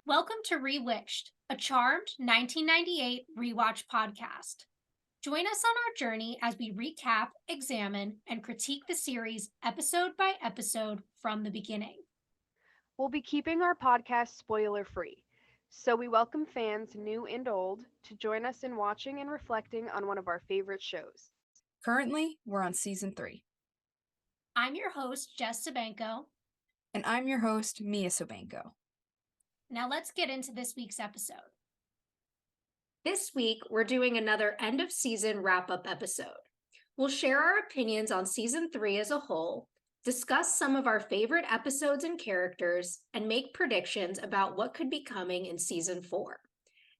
Welcome to Rewitched, a charmed 1998 rewatch podcast. Join us on our journey as we recap, examine, and critique the series episode by episode from the beginning. We'll be keeping our podcast spoiler free, so we welcome fans new and old to join us in watching and reflecting on one of our favorite shows. Currently, we're on season 3. I'm your host, Jess Sabanko. And I'm your host, Mia Sobanko. Now let's get into this week's episode. This week, we're doing another end of season wrap up episode. We'll share our opinions on season 3 as a whole, discuss some of our favorite episodes and characters, and make predictions about what could be coming in season 4.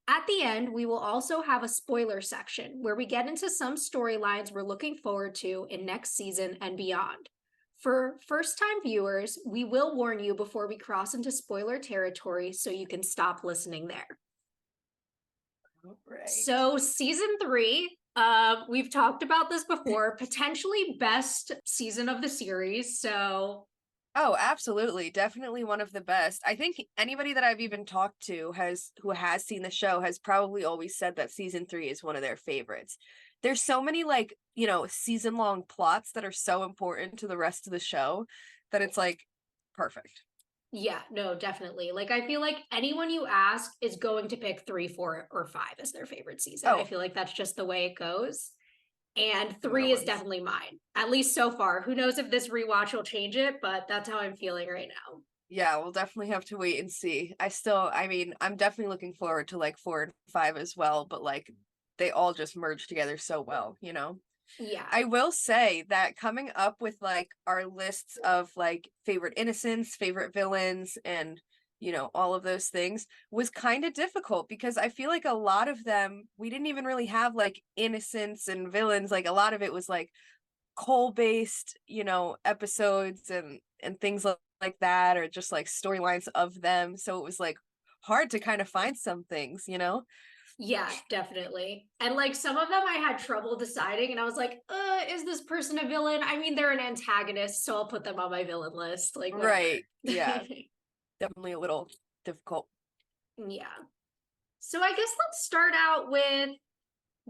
At the end, we will also have a spoiler section where we get into some storylines we're looking forward to in next season and beyond. For first-time viewers, we will warn you before we cross into spoiler territory so you can stop listening there. Right. So season 3, we've talked about this before, potentially best season of the series. So Oh, absolutely. Definitely one of the best. I think anybody that I've even talked to who has seen the show has probably always said that season 3 is one of their favorites. There's so many season-long plots that are so important to the rest of the show that it's perfect. yeah, no, definitely. I feel like anyone you ask is going to pick 3, 4, or 5 as their favorite season. I feel like that's just the way it goes. And 3 is definitely mine, at least so far. Who knows if this rewatch will change it, but that's how I'm feeling right now. Yeah, we'll definitely have to wait and see. I'm definitely looking forward to 4 and 5 as well, but they all just merge together so well, you know? Yeah. I will say that coming up with our lists of favorite innocents, favorite villains, and all of those things was kind of difficult because I feel like a lot of them we didn't even really have innocents and villains. A lot of it was Cole-based, episodes and things like that, or just storylines of them. So it was hard to kind of find some things, Yeah, definitely. And some of them I had trouble deciding, and I was like, is this person a villain? I mean, they're an antagonist, so I'll put them on my villain list. Whatever. Right. Yeah. Definitely a little difficult. Yeah. So I guess let's start out with,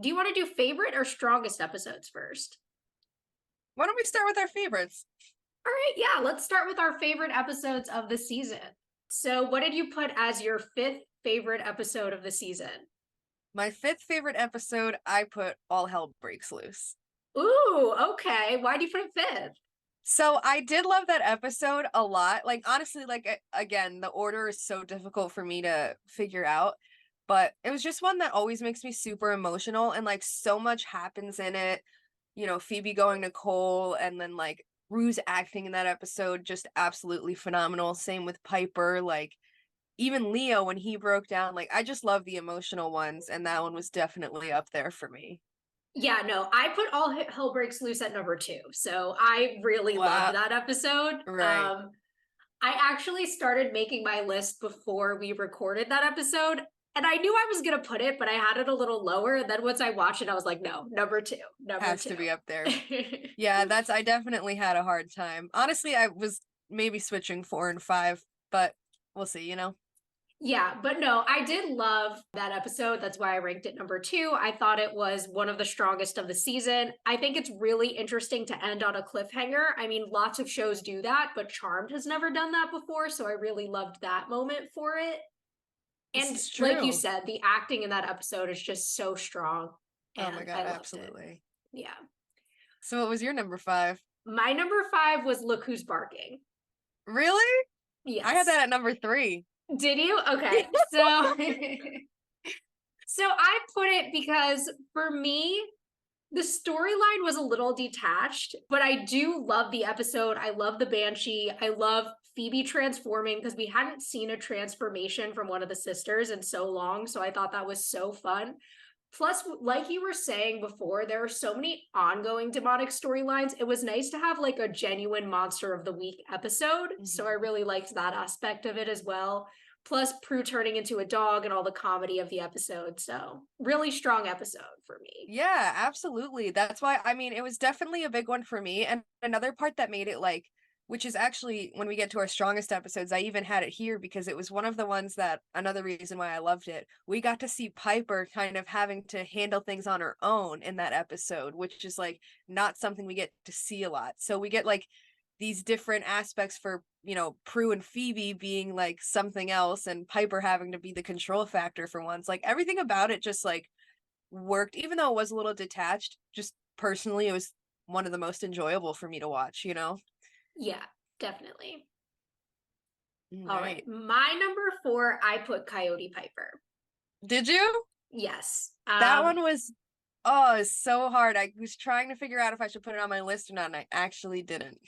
do you want to do favorite or strongest episodes first? Why don't we start with our favorites? All right, yeah, let's start with our favorite episodes of the season. So what did you put as your 5th favorite episode of the season? My 5th favorite episode, I put All Hell Breaks Loose. Ooh, okay. Why do you put it 5th? So I did love that episode a lot. Honestly, again, the order is so difficult for me to figure out, but it was just one that always makes me super emotional, and so much happens in it. Phoebe going to Cole, and then Prue's acting in that episode, just absolutely phenomenal. Same with Piper, even Leo when he broke down, I just love the emotional ones, and that one was definitely up there for me. Yeah, no, I put All Hell Breaks Loose at number 2. So I really loved that episode. Right. I actually started making my list before we recorded that episode, and I knew I was going to put it, but I had it a little lower. And then once I watched it, I was like, no, number 2. Has to be up there. Yeah, I definitely had a hard time. Honestly, I was maybe switching 4 and 5, but we'll see, Yeah, but no, I did love that episode. That's why I ranked it number 2. I thought it was one of the strongest of the season. I think it's really interesting to end on a cliffhanger. I mean, lots of shows do that, but Charmed has never done that before. So I really loved that moment for it. And like you said, the acting in that episode is just so strong. Oh my God, absolutely. Yeah. So what was your number 5? My number 5 was Look Who's Barking. Really? Yes. I had that at number 3. Did you? Okay. So so I put it because for me, the storyline was a little detached, but I do love the episode. I love the Banshee. I love Phoebe transforming because we hadn't seen a transformation from one of the sisters in so long. So I thought that was so fun. Plus, like you were saying before, there are so many ongoing demonic storylines. It was nice to have a genuine Monster of the Week episode. Mm-hmm. So I really liked that aspect of it as well. Plus Prue turning into a dog and all the comedy of the episode. So really strong episode for me. Yeah, absolutely. That's why, it was definitely a big one for me. And another part that made it which is actually when we get to our strongest episodes, I even had it here because it was one of the ones that another reason why I loved it. We got to see Piper kind of having to handle things on her own in that episode, which is like not something we get to see a lot. So we get like these different aspects for, you know, Prue and Phoebe being like something else and Piper having to be the control factor for once. Like everything about it just like worked, even though it was a little detached. Just personally, it was one of the most enjoyable for me to watch, you know? Yeah, definitely. All All right. right. My number 4, I put Coyote Piper. Did you? Yes. That one was, oh, it's so hard. I was trying to figure out if I should put it on my list or not, and I actually didn't.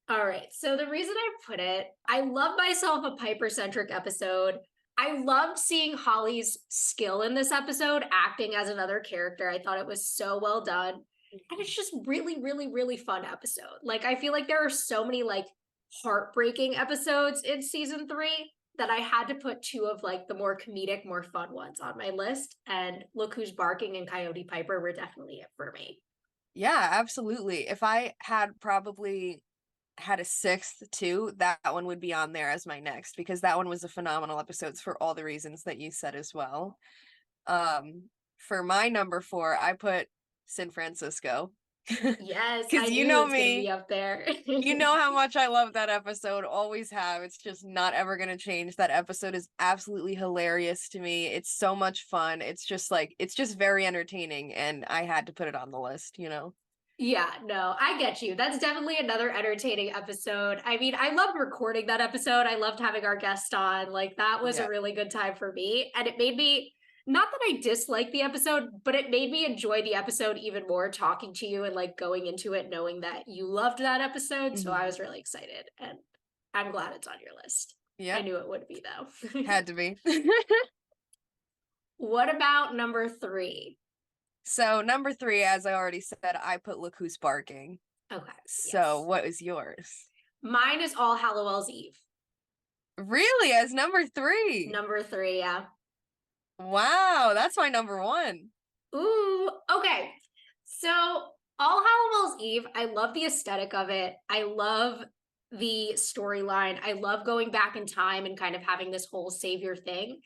All right. So the reason I put it, I love myself a Piper-centric episode. I loved seeing Holly's skill in this episode, acting as another character. I thought it was so well done. And it's just really, really, really fun episode. Like, I feel like there are so many like heartbreaking episodes in season 3 that I had to put 2 of like the more comedic, more fun ones on my list. And Look Who's Barking and Coyote Piper were definitely it for me. Yeah, absolutely. If I had probably had a sixth too, that one would be on there as my next because that one was a phenomenal episode for all the reasons that you said as well. For my number 4, I put San Francisco. Yes, I Because you knew it know was going to be me, up there. you know how much I love that episode, always have. It's just not ever going to change. That episode is absolutely hilarious to me. It's so much fun. It's just like, it's just very entertaining. And I had to put it on the list, you know? Yeah, no, I get you. That's definitely another entertaining episode. I mean, I loved recording that episode. I loved having our guest on. Like, that was a Yeah. really good time for me. And it made me, not that I disliked the episode, but it made me enjoy the episode even more talking to you and like going into it knowing that you loved that episode. So I Mhm. was really excited. And I'm glad it's on your list. I Yep. knew it would be, though. Had to be. What about number 3? So number 3, as I already said, I put Look Who's Barking. Okay. So Yes. what is yours? Mine is All Hallowell's Eve. Really? As number 3? Number 3, yeah. Wow, that's my number 1. Ooh, okay. So All Hallowell's Eve, I love the aesthetic of it. I love the storyline. I love going back in time and kind of having this whole savior thing.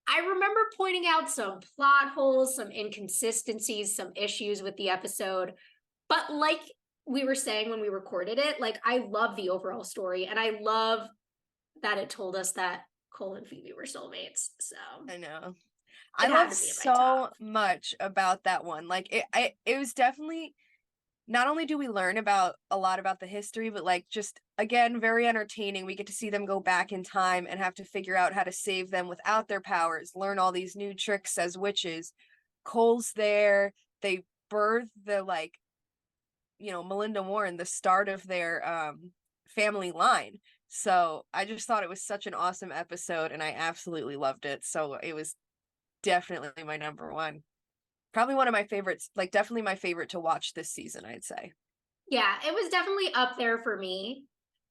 I remember pointing out some plot holes, some inconsistencies, some issues with the episode. But like we were saying when we recorded it, like I love the overall story and I love that it told us that Cole and Phoebe were soulmates. So I know. it I had love to be in my so top. much about that one. Like it was definitely, not only do we learn about a lot about the history, but like just again very entertaining. We get to see them go back in time and have to figure out how to save them without their powers, learn all these new tricks as witches. Cole's there. They birth the like, you know, Melinda Warren, the start of their family line. So I just thought it was such an awesome episode and I absolutely loved it. So it was definitely my number 1. Probably one of my favorites, like definitely my favorite to watch this season, I'd say. Yeah, it was definitely up there for me.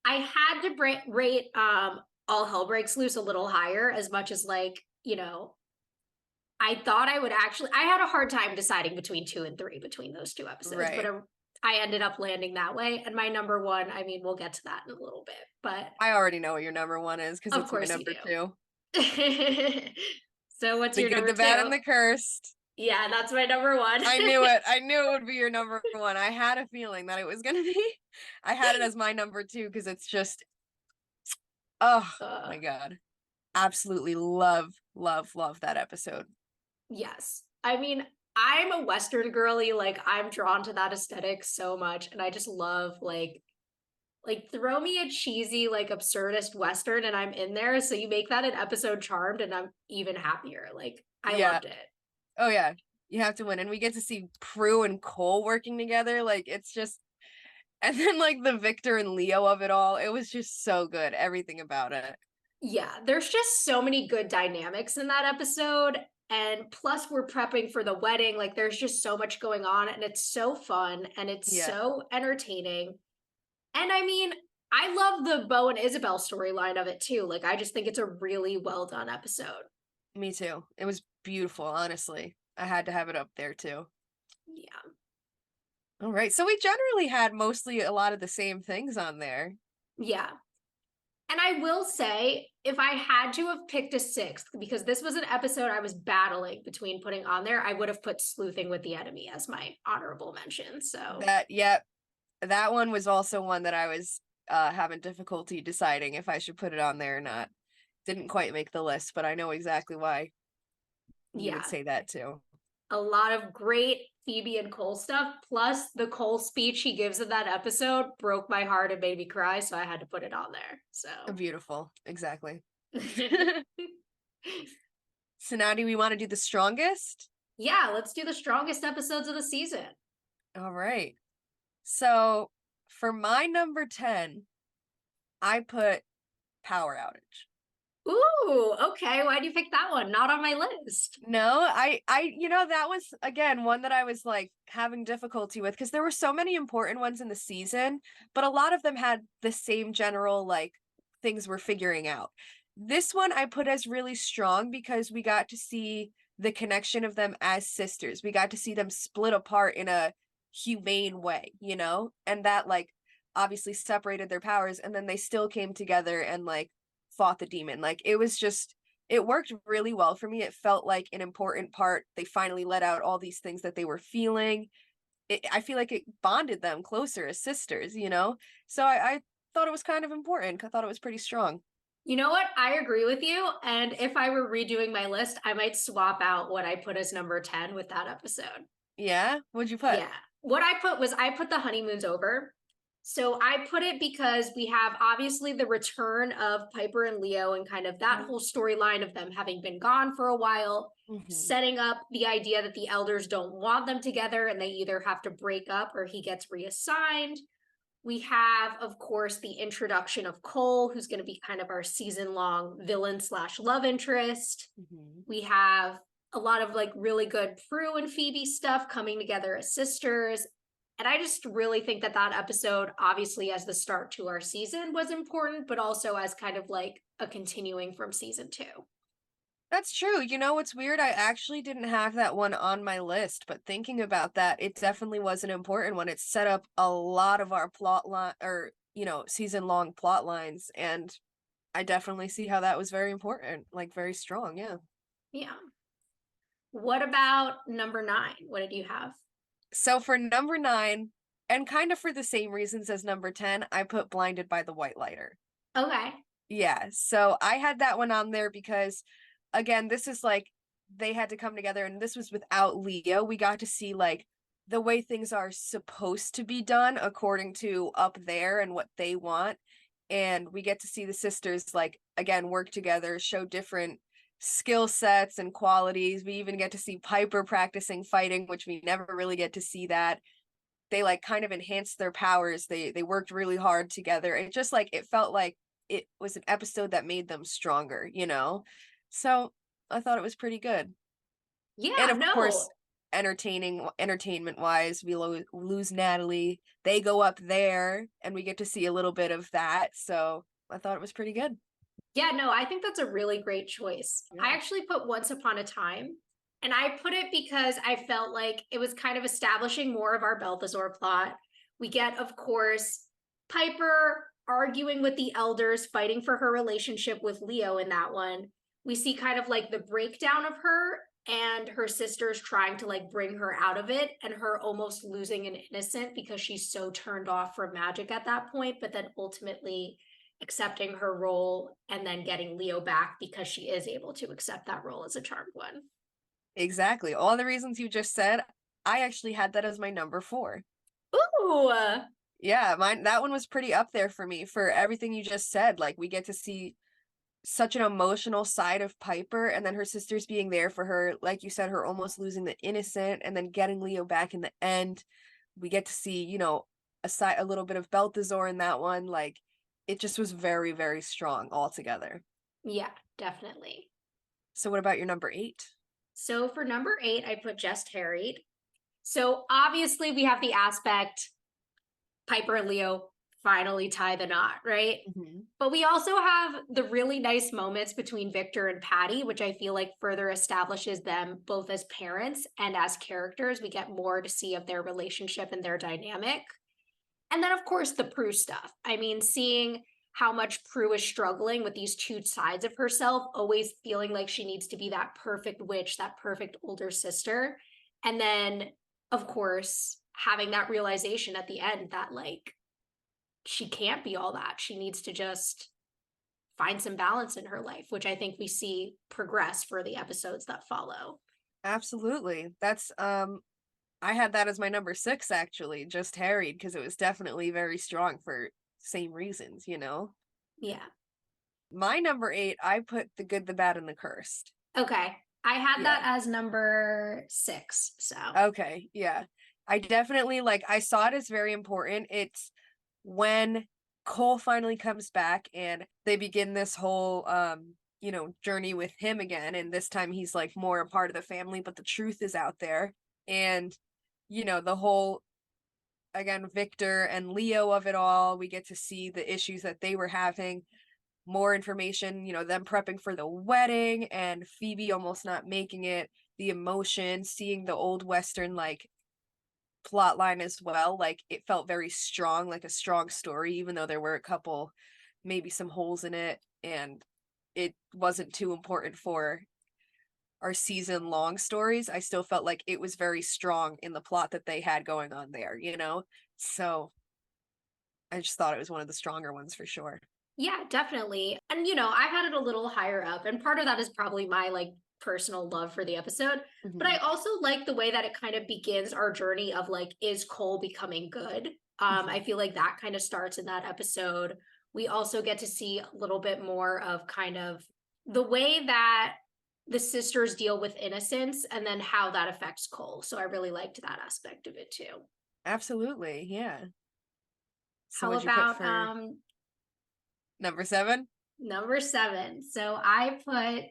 I had to rate All Hell Breaks Loose a little higher, as much as like, you know, I thought I would actually I had a hard time deciding between 2 and 3 between those 2 episodes, but Right. I ended up landing that way. And my number 1, I mean, we'll get to that in a little bit, but I already know what your number 1 is because of it's my course you number do. 2. So what's The your Good, number the Bad, 2? and the Cursed. Yeah, that's my number 1. I knew it. I knew it would be your number 1. I had a feeling that it was going to be. I had it as my number 2 because it's just, oh Uh, my God. Absolutely love, love, love that episode. yes. I mean, I'm a Western girly, like I'm drawn to that aesthetic so much, and I just love like throw me a cheesy like absurdist Western and I'm in there. So you make that an episode Charmed and I'm even happier. Like I Yeah. loved it. Oh yeah. You have to win. And we get to see Prue and Cole working together. Like it's just, and then like the Victor and Leo of it all. It was just so good. Everything about it. Yeah, there's just so many good dynamics in that episode. And plus, we're prepping for the wedding. Like, there's just so much going on, and it's so fun and it's Yeah. so entertaining. And I mean, I love the Bo and Isabel storyline of it too. Like, I just think it's a really well done episode. Me too. It was beautiful, honestly. I had to have it up there too. Yeah. All right. So we generally had mostly a lot of the same things on there. Yeah. And I will say, if I had to have picked a sixth, because this was an episode I was battling between putting on there, I would have put Sleuthing with the Enemy as my honorable mention. So Yep, that one was also one that I was having difficulty deciding if I should put it on there or not. Didn't quite make the list, but I know exactly why you would yeah, say that too. a lot of great Phoebe and Cole stuff. Plus, the Cole speech he gives in that episode broke my heart and made me cry. So I had to put it on there. So Beautiful, exactly. So now do we want to do the strongest? yeah, let's do the strongest episodes of the season. All right. So for my number 10, I put Power Outage. Ooh, okay. Why do you pick that one? Not on my list. No, that was again one that I was like having difficulty with because there were so many important ones in the season, but a lot of them had the same general like things we're figuring out. This one I put as really strong because we got to see the connection of them as sisters. We got to see them split apart in a humane way, and that like obviously separated their powers and then they still came together and like fought the demon. Like it worked really well for me. It felt like an important part. They finally let out all these things that they were feeling. I feel like it bonded them closer as sisters. So I thought it was kind of important. I thought it was pretty strong. You know what? I agree with you. And if I were redoing my list, I might swap out what I put as number 10 with that episode. Yeah? What'd you put? Yeah. What I put the honeymoons over. So I put it because we have obviously the return of Piper and Leo and kind of that whole storyline of them having been gone for a while, setting up the idea that the elders don't want them together and they either have to break up or he gets reassigned. We have, of course, the introduction of Cole, who's going to be kind of our season-long villain / love interest. We have a lot of like really good Prue and Phoebe stuff coming together as sisters. And I just really think that that episode, obviously as the start to our season, was important, but also as kind of like a continuing from season 2. That's true. You know what's weird? I actually didn't have that one on my list, but thinking about that, it definitely was an important one. It set up a lot of our plot line or, season long plot lines. And I definitely see how that was very important, like very strong. Yeah. Yeah. What about number 9? What did you have? So for number 9, and kind of for the same reasons as number 10, I put Blinded by the White Lighter. Okay. Yeah. So I had that one on there because again, this is like they had to come together and this was without Leo. We got to see like the way things are supposed to be done according to up there and what they want. And we get to see the sisters like again work together, show different skill sets and qualities. We even get to see Piper practicing fighting, which we never really get to see that. They like kind of enhanced their powers. They worked really hard together. It just like it felt like it was an episode that made them stronger. So I thought it was pretty good. Yeah, And of no. course, entertainment wise, we lose Natalie. They go up there and we get to see a little bit of that. So I thought it was pretty good. Yeah, no, I think that's a really great choice. Yeah. I actually put Once Upon a Time, and I put it because I felt like it was kind of establishing more of our Balthazar plot. We get, of course, Piper arguing with the elders, fighting for her relationship with Leo in that one. We see kind of like the breakdown of her and her sisters trying to like bring her out of it and her almost losing an innocent because she's so turned off from magic at that point, but then ultimately accepting her role and then getting Leo back because she is able to accept that role as a charmed one. Exactly. All the reasons you just said, I actually had that as my number 4. Ooh. Yeah, that one was pretty up there for me for everything you just said. Like we get to see such an emotional side of Piper and then her sisters being there for her, like you said, her almost losing the innocent and then getting Leo back in the end. We get to see, a little bit of Balthazar in that one. Like it just was very, very strong altogether. Yeah, definitely. So what about your number 8? So for number 8, I put Just Harried. So obviously we have the aspect Piper and Leo finally tie the knot, right? But we also have the really nice moments between Victor and Patty, which I feel like further establishes them both as parents and as characters. We get more to see of their relationship and their dynamic. And then, of course, the Prue stuff. I mean, seeing how much Prue is struggling with these two sides of herself, always feeling like she needs to be that perfect witch, that perfect older sister. And then, of course, having that realization at the end that, like, she can't be all that. She needs to just find some balance in her life, which I think we see progress for the episodes that follow. Absolutely. That's I had that as my number 6 actually, just harried, because it was definitely very strong for same reasons, you know. Yeah. My number 8, I put The Good, the Bad, and the Cursed. Okay. I had Yeah. that as number 6. So, Okay, yeah. I definitely like I saw it as very important. It's when Cole finally comes back and they begin this whole journey with him again, and this time he's like more a part of the family, but the truth is out there. And the whole, again, Victor and Leo of it all, we get to see the issues that they were having, more information, them prepping for the wedding and Phoebe almost not making it, the emotion, seeing the old Western like plot line as well. Like it felt very strong, like a strong story, even though there were a couple, maybe some holes in it, and it wasn't too important for our season long stories. I still felt like it was very strong in the plot that they had going on there. So I just thought it was one of the stronger ones for sure. yeah, definitely. And I had it a little higher up, and part of that is probably my like personal love for the episode, but I Mhm. also like the way that it kind of begins our journey of like, is Cole becoming good? I Mhm. feel like that kind of starts in that episode. We also get to see a little bit more of kind of the way that the sisters deal with innocence and then how that affects Cole. So I really liked that aspect of it too. Absolutely, yeah. So How what'd you put about for number 7? number 7? So I put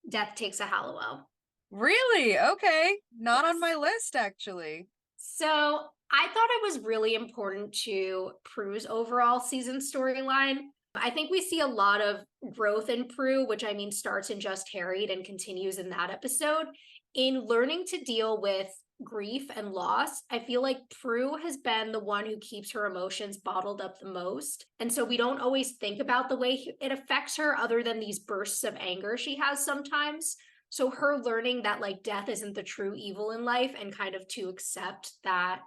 Death Takes a Hallowell. Really? Okay. Not on Yes. my list, actually. So I thought it was really important to Prue's overall season storyline. I think we see a lot of growth in Prue, which I mean starts in Just Harried and continues in that episode, in learning to deal with grief and loss. I feel like Prue has been the one who keeps her emotions bottled up the most. And so we don't always think about the way it affects her other than these bursts of anger she has sometimes. So her learning that like death isn't the true evil in life and kind of to accept that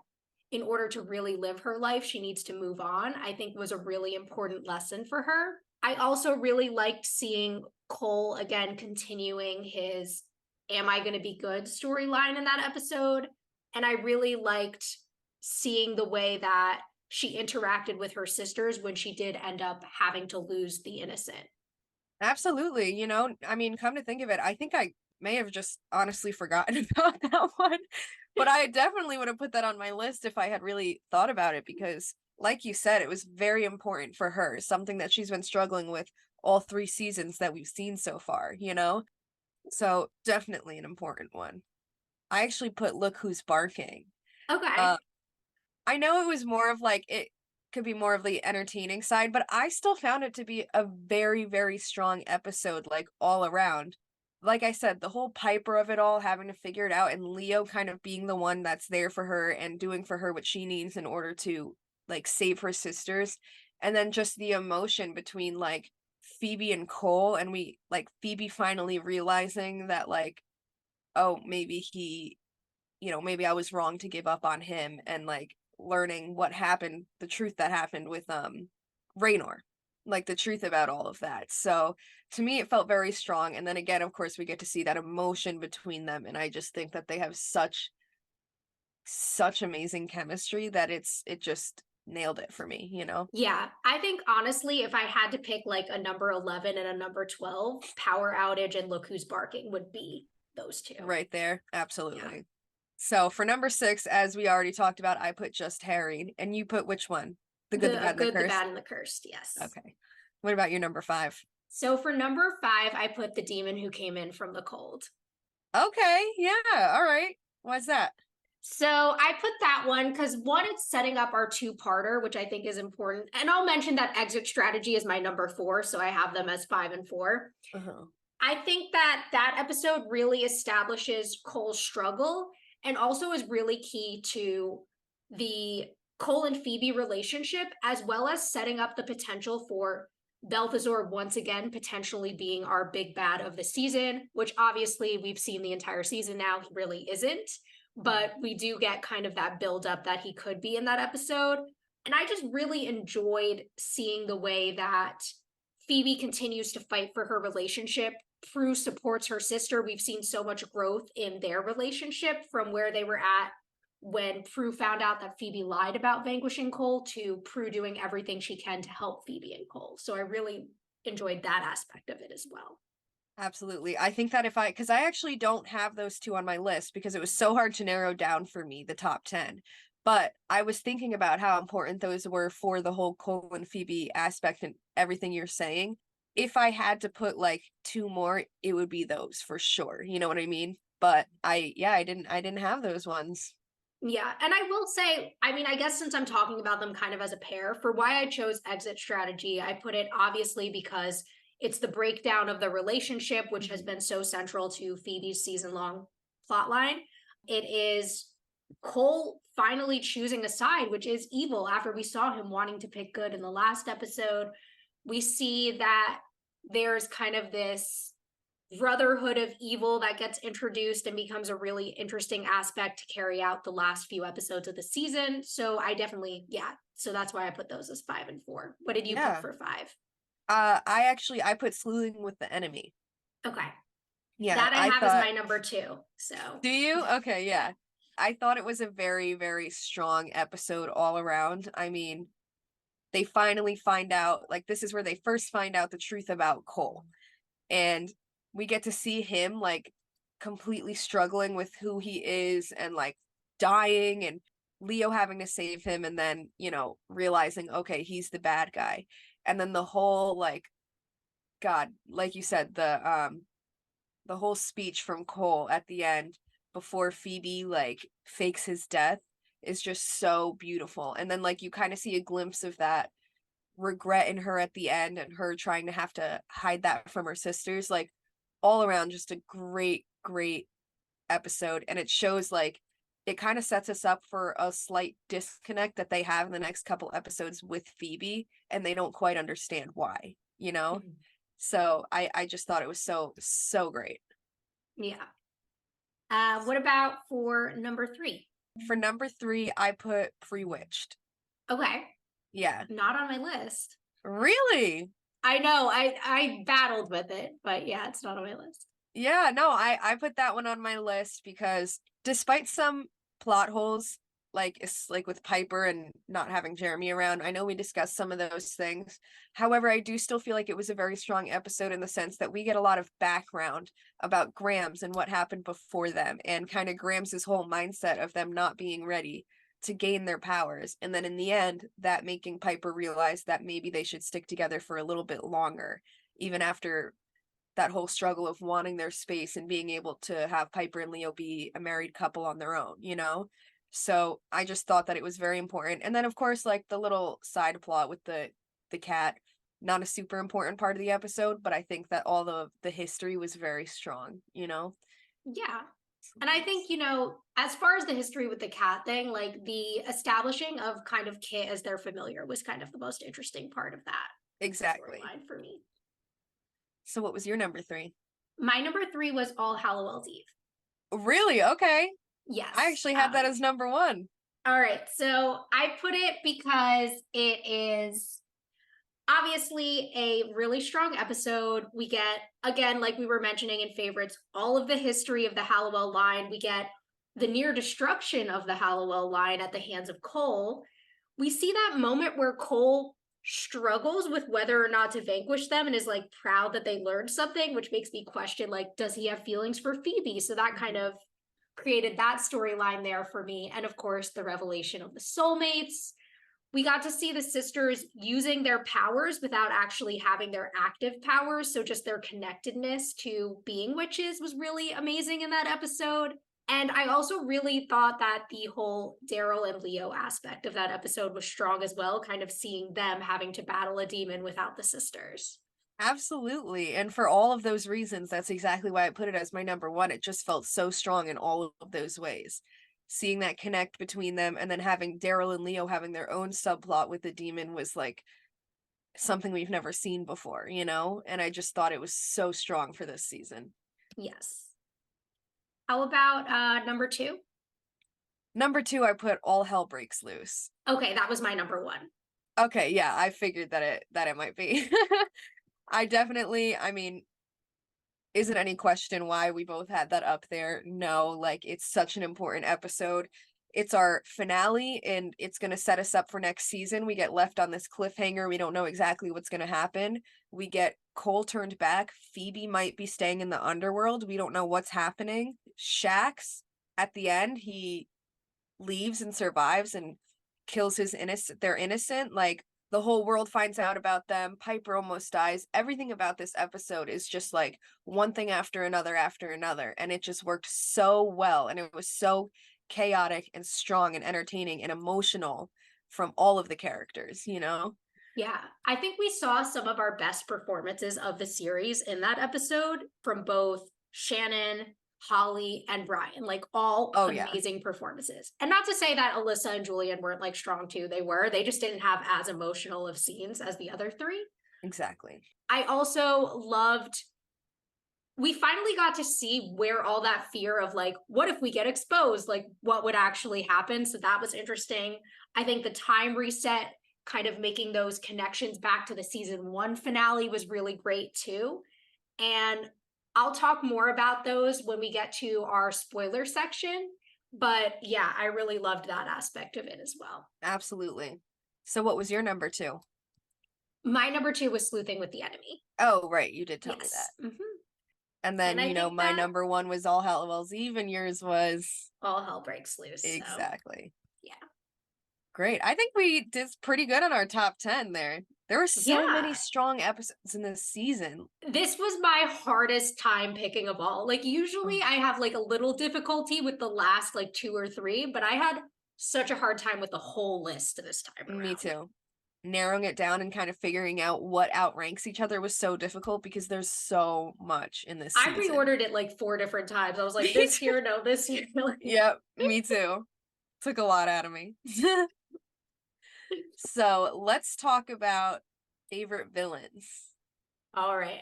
in order to really live her life, she needs to move on, I think was a really important lesson for her. I also really liked seeing Cole again continuing his Am I Gonna Be Good storyline in that episode. And I really liked seeing the way that she interacted with her sisters when she did end up having to lose the innocent. Absolutely. I mean, come to think of it, I think I may have just honestly forgotten about that one. But I definitely would have put that on my list if I had really thought about it because, like you said, it was very important for her, something that she's been struggling with all 3 seasons that we've seen so far? So definitely an important one. I actually put Look Who's Barking. Okay. Uh, I know it was more of like it could be more of the entertaining side, but I still found it to be a very, very strong episode, like all around. Like I said, the whole Piper of it all, having to figure it out, and Leo kind of being the one that's there for her and doing for her what she needs in order to like save her sisters. And then just the emotion between like Phoebe and Cole, and we like Phoebe finally realizing that, like, oh, maybe maybe I was wrong to give up on him, and like learning what happened, the truth that happened with Raynor, like the truth about all of that. So to me it felt very strong. And then again, of course, we get to see that emotion between them, and I just think that they have such amazing chemistry that it just nailed it for me. Yeah, I think honestly, if I had to pick like a number 11 and a number 12, Power Outage and Look Who's Barking would be those two. Right there, Yeah. absolutely. So for number 6, as we already talked about, I put Just Harried, and you put which one? The Good, the Bad, and the Good, the Cursed? bad, and the cursed. Yes. Okay. What about your number 5? So for number 5, I put the demon who came in from the cold. Okay, yeah, all right. Why's that? So I put that one because one, it's setting up our two-parter, which I think is important. And I'll mention that exit strategy is my number 4, so I have them as 5 and 4. Uh-huh. I think that that episode really establishes Cole's struggle and also is really key to the Cole and Phoebe relationship, as well as setting up the potential for Balthazar once again potentially being our big bad of the season, which obviously we've seen the entire season now. He really isn't, but we do get kind of that build up that he could be in that episode. And I just really enjoyed seeing the way that Phoebe continues to fight for her relationship. Prue supports her sister. We've seen so much growth in their relationship from where they were at when Prue found out that Phoebe lied about vanquishing Cole to Prue doing everything she can to help Phoebe and Cole. So I really enjoyed that aspect of it as well. Absolutely. I think that because I actually don't have those two on my list because it was so hard to narrow down for me, the top 10. But I was thinking about how important those were for the whole Cole and Phoebe aspect and everything you're saying. If I had to put like two more, it would be those for sure. You know what I mean? But I didn't have those ones. Yeah, and I will say, I mean, I guess since I'm talking about them kind of as a pair, for why I chose exit strategy, I put it obviously because it's the breakdown of the relationship, which has been so central to Phoebe's season-long plotline. It is Cole finally choosing a side, which is evil, after we saw him wanting to pick good in the last episode. We see that there's kind of this brotherhood of evil that gets introduced and becomes a really interesting aspect to carry out the last few episodes of the season. So I definitely, so that's why I put those as 5 and 4. What did you put for 5? I put sleuthing with the enemy. Okay. Yeah, that I have as my number 2. So do you? Okay, yeah. I thought it was a very, very strong episode all around. I mean, they finally find out, like, this is where they first find out the truth about Cole. And we get to see him like completely struggling with who he is and like dying, and Leo having to save him, and then, you know, realizing, okay, he's the bad guy. And then the whole like, God, like you said, the whole speech from Cole at the end before Phoebe like fakes his death is just so beautiful. And then like you kind of see a glimpse of that regret in her at the end and her trying to have to hide that from her sisters. Like all around just a great episode. And it shows like it kind of sets us up for a slight disconnect that they have in the next couple episodes with Phoebe, and they don't quite understand why, you know? Mhm. So I just thought it was so great. Yeah. What about for number 3? For number 3, I put Bewitched. Okay. Yeah. Not on my list. Really? I know. I battled with it, but yeah, it's not on my list. Yeah, no, I put that one on my list because despite some plot holes, like it's like with Piper and not having Jeremy around, I know we discussed some of those things. However, I do still feel like it was a very strong episode in the sense that we get a lot of background about Grams and what happened before them, and kind of Grams's whole mindset of them not being ready to gain their powers. And then in the end, that making Piper realize that maybe they should stick together for a little bit longer, even after that whole struggle of wanting their space and being able to have Piper and Leo be a married couple on their own, you know? So I just thought that it was very important. And then of course, like the little side plot with the cat, not a super important part of the episode, but I think that all the history was very strong, you know? Yeah. And I think, you know, as far as the history with the cat thing, like the establishing of kind of Kit as their familiar was kind of the most interesting part of that. Exactly. Storyline for me. So what was your number 3? My number 3 was All Hallowell's Eve. Really? Okay. Yes. I actually had that as number 1. All right. So I put it because it is obviously a really strong episode. We get, again, like we were mentioning in favorites, all of the history of the Hallowell line. We get the near destruction of the Hallowell line at the hands of Cole. We see that moment where Cole struggles with whether or not to vanquish them and is like proud that they learned something, which makes me question, like, does he have feelings for Phoebe? So that kind of created that storyline there for me. And of course, the revelation of the soulmates. We got to see the sisters using their powers without actually having their active powers. So just their connectedness to being witches was really amazing in that episode. And I also really thought that the whole Darryl and Leo aspect of that episode was strong as well, kind of seeing them having to battle a demon without the sisters. Absolutely. And for all of those reasons, that's exactly why I put it as my number 1. It just felt so strong in all of those ways. seeing that connect between them, and then having Darryl and Leo having their own subplot with the demon was like something we've never seen before, you know? And I just thought it was so strong for this season. Yes. How about number 2? Number 2, I put All Hell Breaks Loose. Okay, that was my number 1. Okay, yeah, I figured that it might be. I mean, is it any question why we both had that up there? No, like it's such an important episode. It's our finale and it's going to set us up for next season. We get left on this cliffhanger. We don't know exactly what's going to happen. We get Cole turned back. Phoebe might be staying in the underworld. We don't know what's happening. Shax, at the end, he leaves and survives and kills they're innocent. Like, the whole world finds out about them. Piper almost dies. Everything about this episode is just like one thing after another, and it just worked so well, and it was so chaotic and strong and entertaining and emotional from all of the characters, you know? Yeah, I think we saw some of our best performances of the series in that episode from both Shannon, Holly, and Brian, like all amazing performances. And not to say that Alyssa and Julian weren't like strong too, they just didn't have as emotional of scenes as the other 3. Exactly. I also loved, we finally got to see where all that fear of like, what if we get exposed? Like, what would actually happen? So that was interesting. I think the time reset, kind of making those connections back to the season 1 finale, was really great too. And I'll talk more about those when we get to our spoiler section. But yeah, I really loved that aspect of it as well. Absolutely. So what was your number 2? My number 2 was Sleuthing with the Enemy. Oh, right. You did tell me that. Mm-hmm. And then, And you know, my number 1 was All Hell's Eve, and yours was All Hell Breaks Loose. Exactly. So, yeah. Great. I think we did pretty good on our top 10 there. There were so many Yeah. strong episodes in this season. This was my hardest time picking of all. Like, usually I have like a little difficulty with the last like 2 or 3, but I had such a hard time with the whole list this time around. Me too. Narrowing it down and kind of figuring out what outranks each other was so difficult because there's so much in this season. I reordered it like 4 different times. I was like, this here, no, this here. Yep, me too. Took a lot out of me. So let's talk about favorite villains. All right.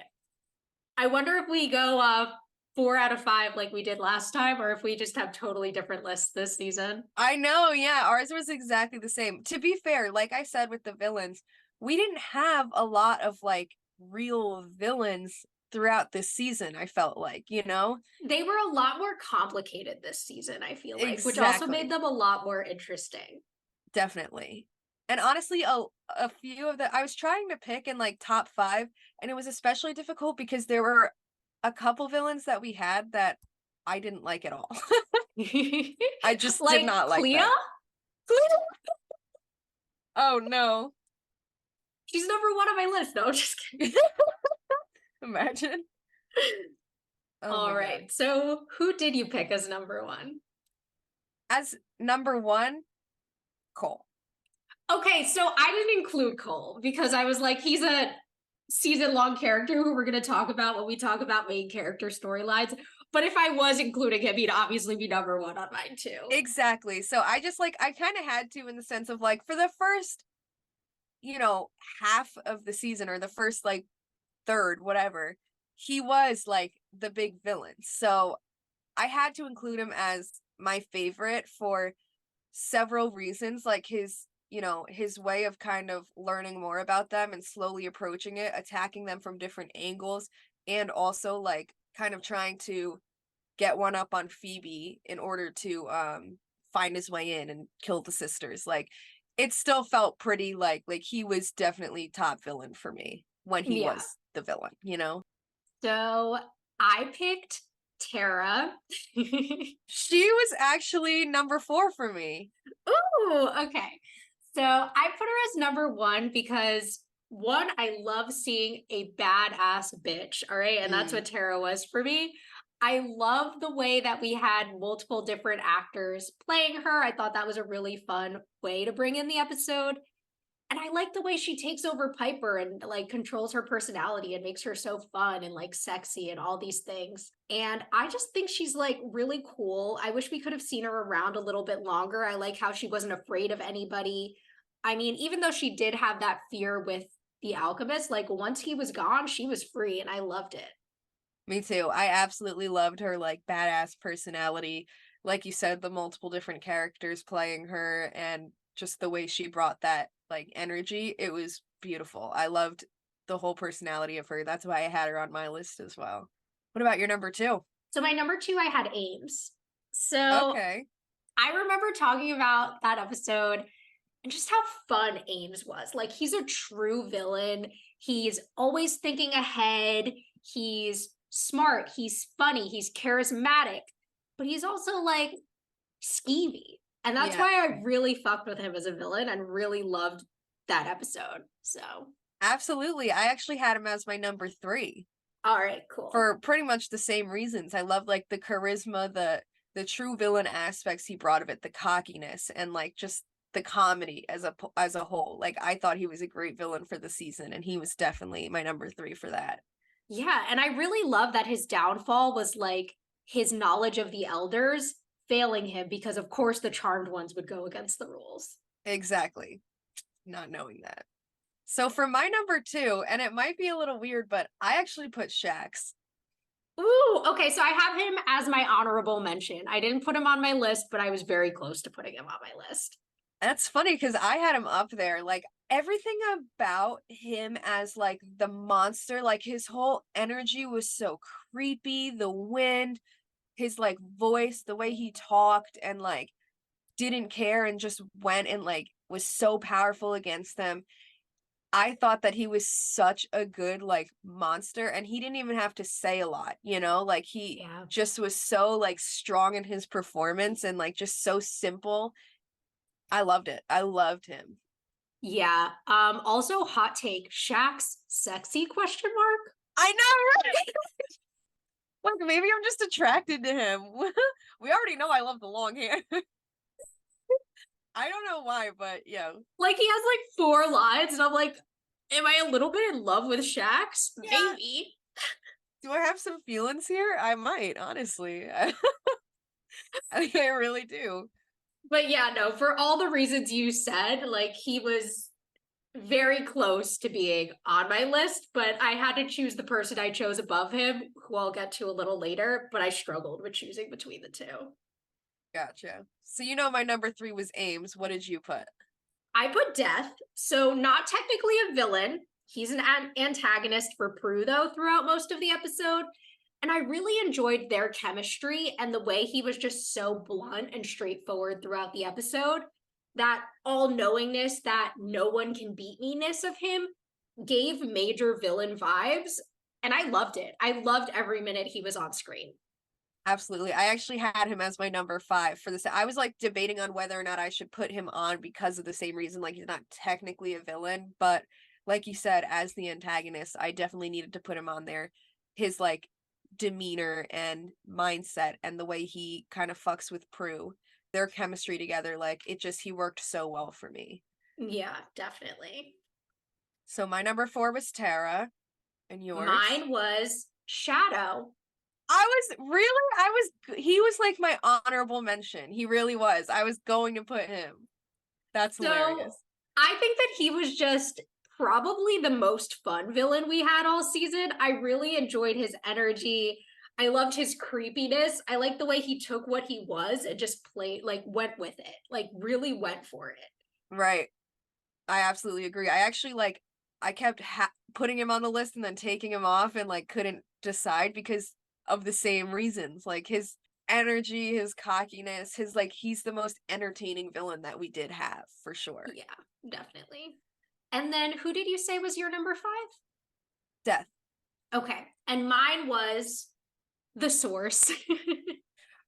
I wonder if we go 4 out of 5 like we did last time, or if we just have totally different lists this season. I know, yeah, ours was exactly the same. To be fair, like I said with the villains, we didn't have a lot of like real villains throughout this season, I felt like, you know? They were a lot more complicated this season, I feel like, Exactly. which also made them a lot more interesting. Definitely. And honestly, a few of I was trying to pick in like top 5, and it was especially difficult because there were a couple villains that we had that I didn't like at all. I just like did not like Clea? them. Oh no. She's number 1 on my list. No, just kidding. Imagine. Oh all right. God. So who did you pick as number 1? As number 1, Cole. Okay, so I didn't include Cole because I was like, he's a season-long character who we're going to talk about when we talk about main character storylines. But if I was including him, he'd obviously be number 1 on mine too. Exactly. So I just like, I kind of had to, in the sense of like, for the first, you know, half of the season, or the first like third, whatever, he was like the big villain. So I had to include him as my favorite for several reasons, like his, you know, his way of kind of learning more about them and slowly approaching it, attacking them from different angles, and also like kind of trying to get one up on Phoebe in order to find his way in and kill the sisters. Like, it still felt pretty like he was definitely top villain for me when he was the villain, you know? So I picked Tara. She was actually number 4 for me. Ooh, okay. So I put her as number 1 because, 1, I love seeing a badass bitch, all right? And that's what Tara was for me. I love the way that we had multiple different actors playing her. I thought that was a really fun way to bring in the episode. And I like the way she takes over Piper and like controls her personality and makes her so fun and like sexy and all these things. And I just think she's like really cool. I wish we could have seen her around a little bit longer. I like how she wasn't afraid of anybody. I mean, even though she did have that fear with the alchemist, like once he was gone, she was free and I loved it. Me too. I absolutely loved her like badass personality. Like you said, the multiple different characters playing her and just the way she brought that like energy. It was beautiful. I loved the whole personality of her. That's why I had her on my list as well. What about your number two? So my number two, I had Ames. So Okay. I remember talking about that episode and just how fun Ames was. Like, he's a true villain. He's always thinking ahead. He's smart. He's funny. He's charismatic, but he's also like skeevy. And that's Yeah. why I really fucked with him as a villain and really loved that episode. So, Absolutely. I actually had him as my number three all right, cool. for pretty much the same reasons. I love like the charisma, the true villain aspects he brought of it, the cockiness, and like just the comedy as a whole. Like I thought he was a great villain for the season, and he was definitely my number three for that. Yeah, and I really love that his downfall was like his knowledge of the elders failing him because of course the charmed ones would go against the rules. Exactly. Not knowing that. So for my number two, and it might be a little weird, but I actually put Shax. Ooh, okay, so I have him as my honorable mention. I didn't put him on my list, but I was very close to putting him on my list. That's funny because I had him up there. Like everything about him as like the monster, like his whole energy was so creepy. The wind, his like voice, the way he talked and like didn't care and just went and like was so powerful against them. I thought that he was such a good like monster and he didn't even have to say a lot, you know? Like he Yeah. just was so like strong in his performance and like just so simple. I loved it. I loved him. Yeah. Also hot take, Shaq's sexy question mark? I know, right? Like maybe I'm just attracted to him. We already know I love the long hair. I don't know why, but yeah. Like he has like 4 lines and I'm like, am I a little bit in love with Shaq's? Yeah. Maybe. Do I have some feelings here? I might, honestly. I think I really do. But yeah, no, for all the reasons you said, like he was very close to being on my list, but I had to choose the person I chose above him, who I'll get to a little later, but I struggled with choosing between the two. Gotcha. So you know my number three was Ames. What did you put? I put Death, so not technically a villain. He's an antagonist for Prue, though, throughout most of the episode. And I really enjoyed their chemistry and the way he was just so blunt and straightforward throughout the episode. That all knowingness, that no one can beat me-ness of him gave major villain vibes. And I loved it. I loved every minute he was on screen. Absolutely. I actually had him as my number five for this. I was like debating on whether or not I should put him on because of the same reason. Like he's not technically a villain, but like you said, as the antagonist, I definitely needed to put him on there. His like demeanor and mindset and the way he kind of fucks with Prue, their chemistry together, like it just, he worked so well for me. Yeah, definitely. So my number four was Tara, and yours? Mine was Shadow. He was like my honorable mention. He really was. I was going to put him. That's hilarious. I think that he was just probably the most fun villain we had all season. I really enjoyed his energy. I loved his creepiness. I liked the way he took what he was and just went with it. Like, really went for it. Right. I absolutely agree. I actually I kept putting him on the list and then taking him off and like couldn't decide because of the same reasons. Like his energy, his cockiness, his like he's the most entertaining villain that we did have for sure. Yeah, definitely. And then who did you say was your number 5? Death. Okay. And mine was the Source.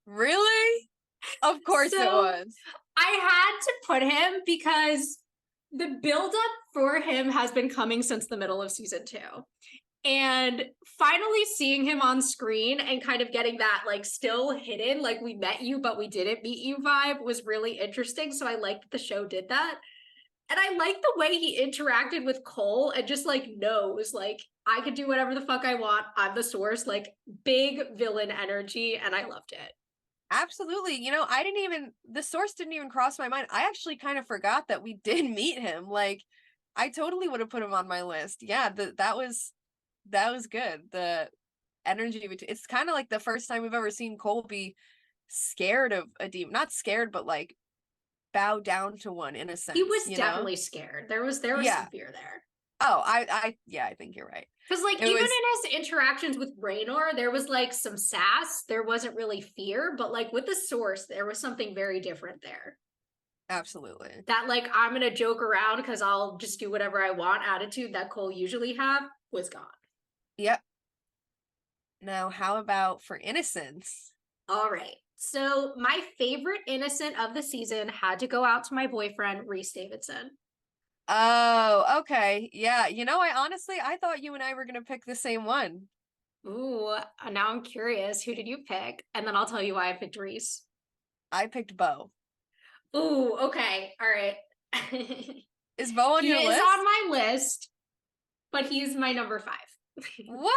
Really? Of course it was. I had to put him because the buildup for him has been coming since the middle of season 2. And finally seeing him on screen and kind of getting that like still hidden, like we met you, but we didn't meet you vibe was really interesting. So I liked that the show did that. And I like the way he interacted with Cole and just like knows, like, I can do whatever the fuck I want. I'm the source, like big villain energy. And I loved it. Absolutely. The source didn't even cross my mind. I actually kind of forgot that we did meet him. Like, I totally would have put him on my list. Yeah, that was good. The energy, it's kind of like the first time we've ever seen Cole be scared of a demon. Not scared, but like bow down to one in a sense. He was definitely scared. There was Yeah. some fear there. Oh, I think you're right. Because like even in his interactions with Raynor, there was like some sass. There wasn't really fear, but like with the source, there was something very different there. Absolutely. That like I'm gonna joke around because I'll just do whatever I want attitude that Cole usually have was gone. Yep. Now, how about for innocence? All right. So my favorite innocent of the season had to go out to my boyfriend, Reese Davidson. Oh, okay. Yeah. I thought you and I were going to pick the same one. Ooh, now I'm curious. Who did you pick? And then I'll tell you why I picked Reese. I picked Bo. Ooh, okay. All right. Is Bo on your list? He is on my list, but he's my number 5. What?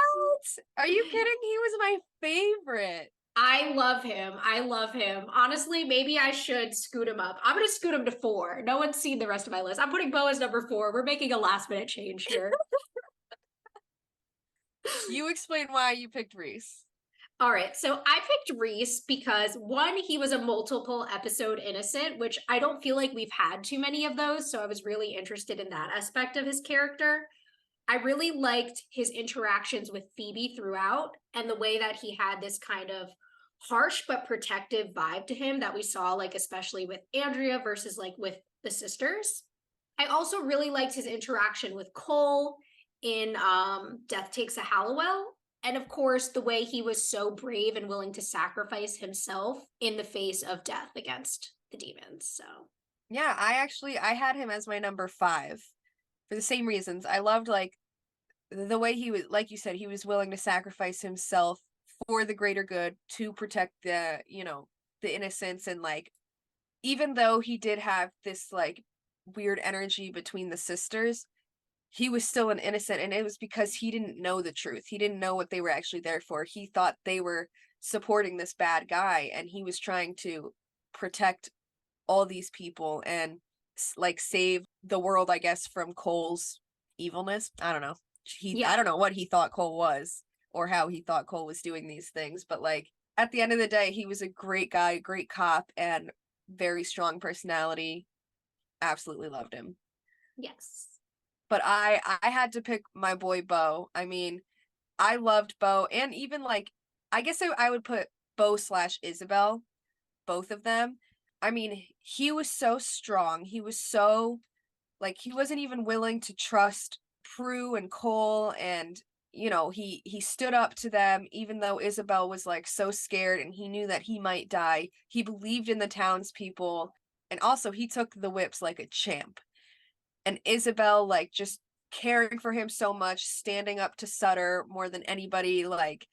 Are you kidding? He was my favorite. I love him. I love him. Honestly, maybe I should scoot him up. I'm going to scoot him to 4. No one's seen the rest of my list. I'm putting Bo as number 4. We're making a last minute change here. You explain why you picked Reese. All right. So I picked Reese because 1, he was a multiple episode innocent, which I don't feel like we've had too many of those. So I was really interested in that aspect of his character. I really liked his interactions with Phoebe throughout and the way that he had this kind of harsh but protective vibe to him that we saw, like, especially with Andrea versus like with the sisters. I also really liked his interaction with Cole in Death Takes a Hallowell. And of course, the way he was so brave and willing to sacrifice himself in the face of death against the demons. So yeah, I had him as my number 5 for the same reasons. I loved like the way he was, like you said, he was willing to sacrifice himself for the greater good to protect the innocents. And like, even though he did have this like weird energy between the sisters, he was still an innocent, and it was because he didn't know the truth. He didn't know what they were actually there for. He thought they were supporting this bad guy, and he was trying to protect all these people and like save the world, I guess, from Cole's evilness. I don't know. I don't know what he thought Cole was or how he thought Cole was doing these things, but like at the end of the day, he was a great guy, great cop, and very strong personality. Absolutely loved him. yes. But I had to pick my boy Bo. I mean, I loved Bo, and even like I guess I would put Bo / Isabel, both of them. I mean, he was so strong. He was so like he wasn't even willing to trust Prue and Cole, and he stood up to them even though Isabel was like so scared and he knew that he might die. He believed in the townspeople, and also he took the whips like a champ. And Isabel like just caring for him so much, standing up to Sutter more than anybody. Like,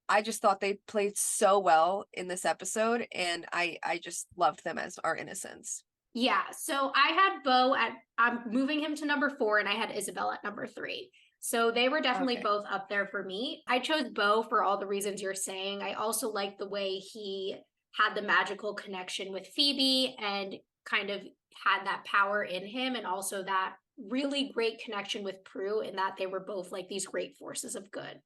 I just thought they played so well in this episode, and I just loved them as our innocents. Yeah, so I had Bo I'm moving him to number 4, and I had Isabel at number 3. So they were definitely both up there for me. I chose Bo for all the reasons you're saying. I also liked the way he had the magical connection with Phoebe and kind of had that power in him, and also that really great connection with Prue, in that they were both like these great forces of good.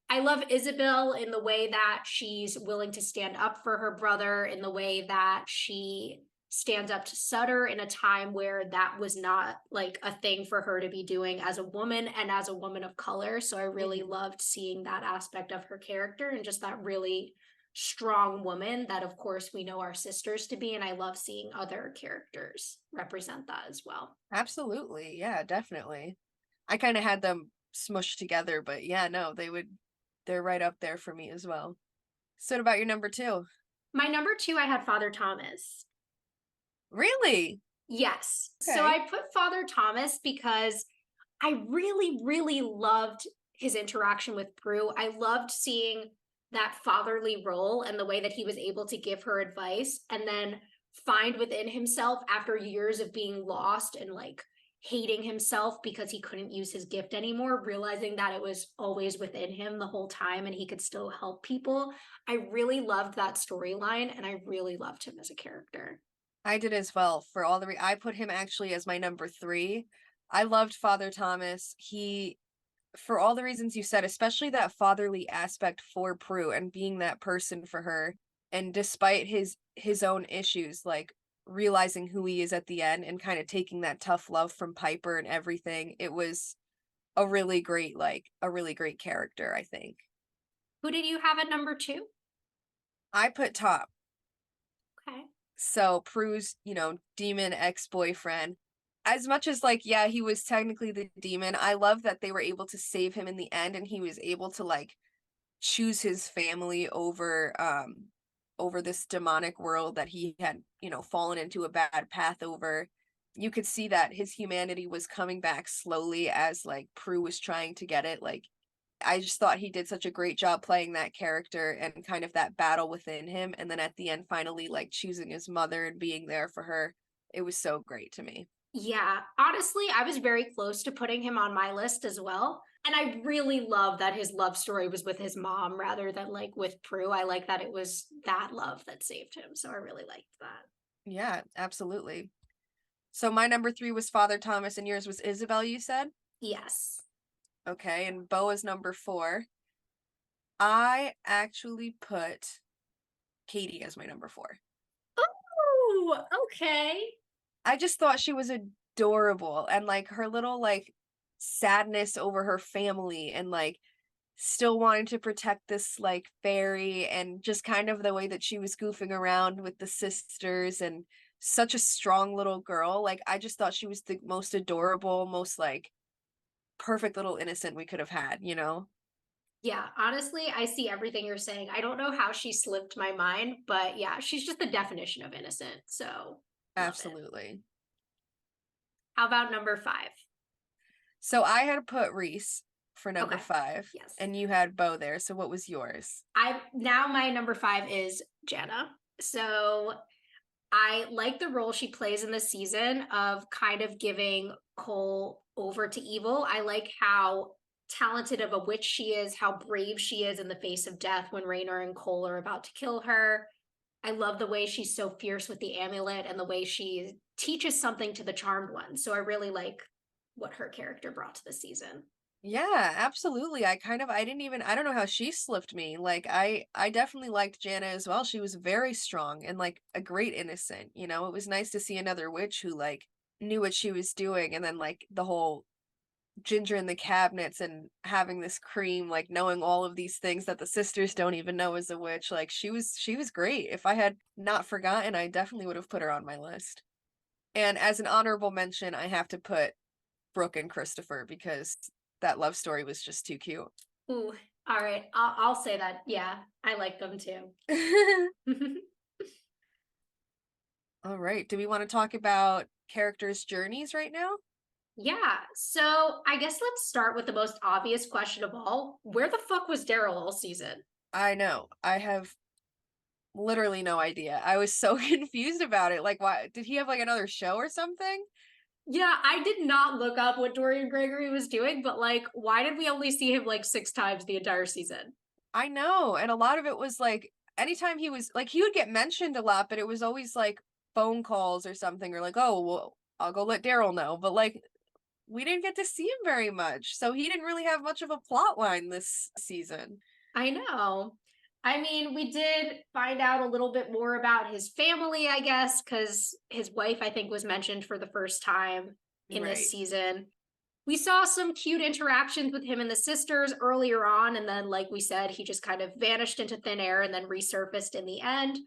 I love Isabel in the way that she's willing to stand up for her brother, in the way that she stands up to Sutter in a time where that was not like a thing for her to be doing as a woman and as a woman of color. So I really loved seeing that aspect of her character, and just that really strong woman that of course we know our sisters to be. And I love seeing other characters represent that as well. Absolutely. Yeah, definitely. I kind of had them smushed together, but yeah, no, they're right up there for me as well. So what about your number 2? My number 2, I had Father Thomas. Really? Yes. Okay. So I put Father Thomas because I really, really loved his interaction with Prue. I loved seeing that fatherly role and the way that he was able to give her advice. And then find within himself after years of being lost and like hating himself because he couldn't use his gift anymore, realizing that it was always within him the whole time and he could still help people. I really loved that storyline and I really loved him as a character. I did as well. For all the I put him actually as my number 3. I loved Father Thomas. He, for all the reasons you said, especially that fatherly aspect for Prue and being that person for her, and despite his own issues, like realizing who he is at the end and kind of taking that tough love from Piper and everything, it was a really great, like a really great character, I think. Who did you have at number 2? I put Tom. Okay. So Prue's, demon ex-boyfriend. As much as like, yeah, he was technically the demon, I love that they were able to save him in the end and he was able to like choose his family over this demonic world that he had, fallen into a bad path over. You could see that his humanity was coming back slowly as like Prue was trying to get it. Like I just thought he did such a great job playing that character and kind of that battle within him. And then at the end, finally, like choosing his mother and being there for her. It was so great to me. Yeah, honestly, I was very close to putting him on my list as well. And I really love that his love story was with his mom rather than like with Prue. I like that it was that love that saved him. So I really liked that. Yeah, absolutely. So my number 3 was Father Thomas and yours was Isabel, you said? Yes. Okay, and Boa's number 4. I actually put Katie as my number 4. Oh, okay. I just thought she was adorable and like her little like sadness over her family and like still wanting to protect this like fairy and just kind of the way that she was goofing around with the sisters and such a strong little girl. Like I just thought she was the most adorable, most like perfect little innocent we could have had, Yeah, honestly, I see everything you're saying. I don't know how she slipped my mind, but yeah, she's just the definition of innocent. So love it. Absolutely. How about number 5? So I had put Reese for number Okay. 5 Yes. and you had Bo there. So what was yours? My number 5 is Jana. So I like the role she plays in the season of kind of giving Cole over to evil. I like how talented of a witch she is, how brave she is in the face of death when Raynor and Cole are about to kill her. I love the way she's so fierce with the amulet and the way she teaches something to the Charmed One. So I really like what her character brought to the season. Yeah, absolutely. I don't know how she slipped me. Like I definitely liked Jana as well. She was very strong and like a great innocent, It was nice to see another witch who like knew what she was doing and then like the whole ginger in the cabinets and having this cream, like knowing all of these things that the sisters don't even know is a witch. Like she was great. If I had not forgotten, I definitely would have put her on my list. And as an honorable mention, I have to put Brooke and Christopher because that love story was just too cute. Ooh, all right. I'll say that. Yeah, I like them too. All right. Do we want to talk about characters' journeys right now? Yeah, so I guess let's start with the most obvious question of all. Where the fuck was Darryl all season? I know. I have literally no idea. I was so confused about it. Like, why did he have like another show or something? Yeah, I did not look up what Dorian Gregory was doing, but like, why did we only see him like 6 times the entire season? I know. And a lot of it was like anytime he was like he would get mentioned a lot, but it was always like phone calls or something or like, oh, well, I'll go let Darryl know. But like we didn't get to see him very much. So he didn't really have much of a plot line this season. I know. I mean, we did find out a little bit more about his family, I guess, because his wife, I think, was mentioned for the first time in this season. We saw some cute interactions with him and the sisters earlier on. And then, like we said, he just kind of vanished into thin air and then resurfaced in the end.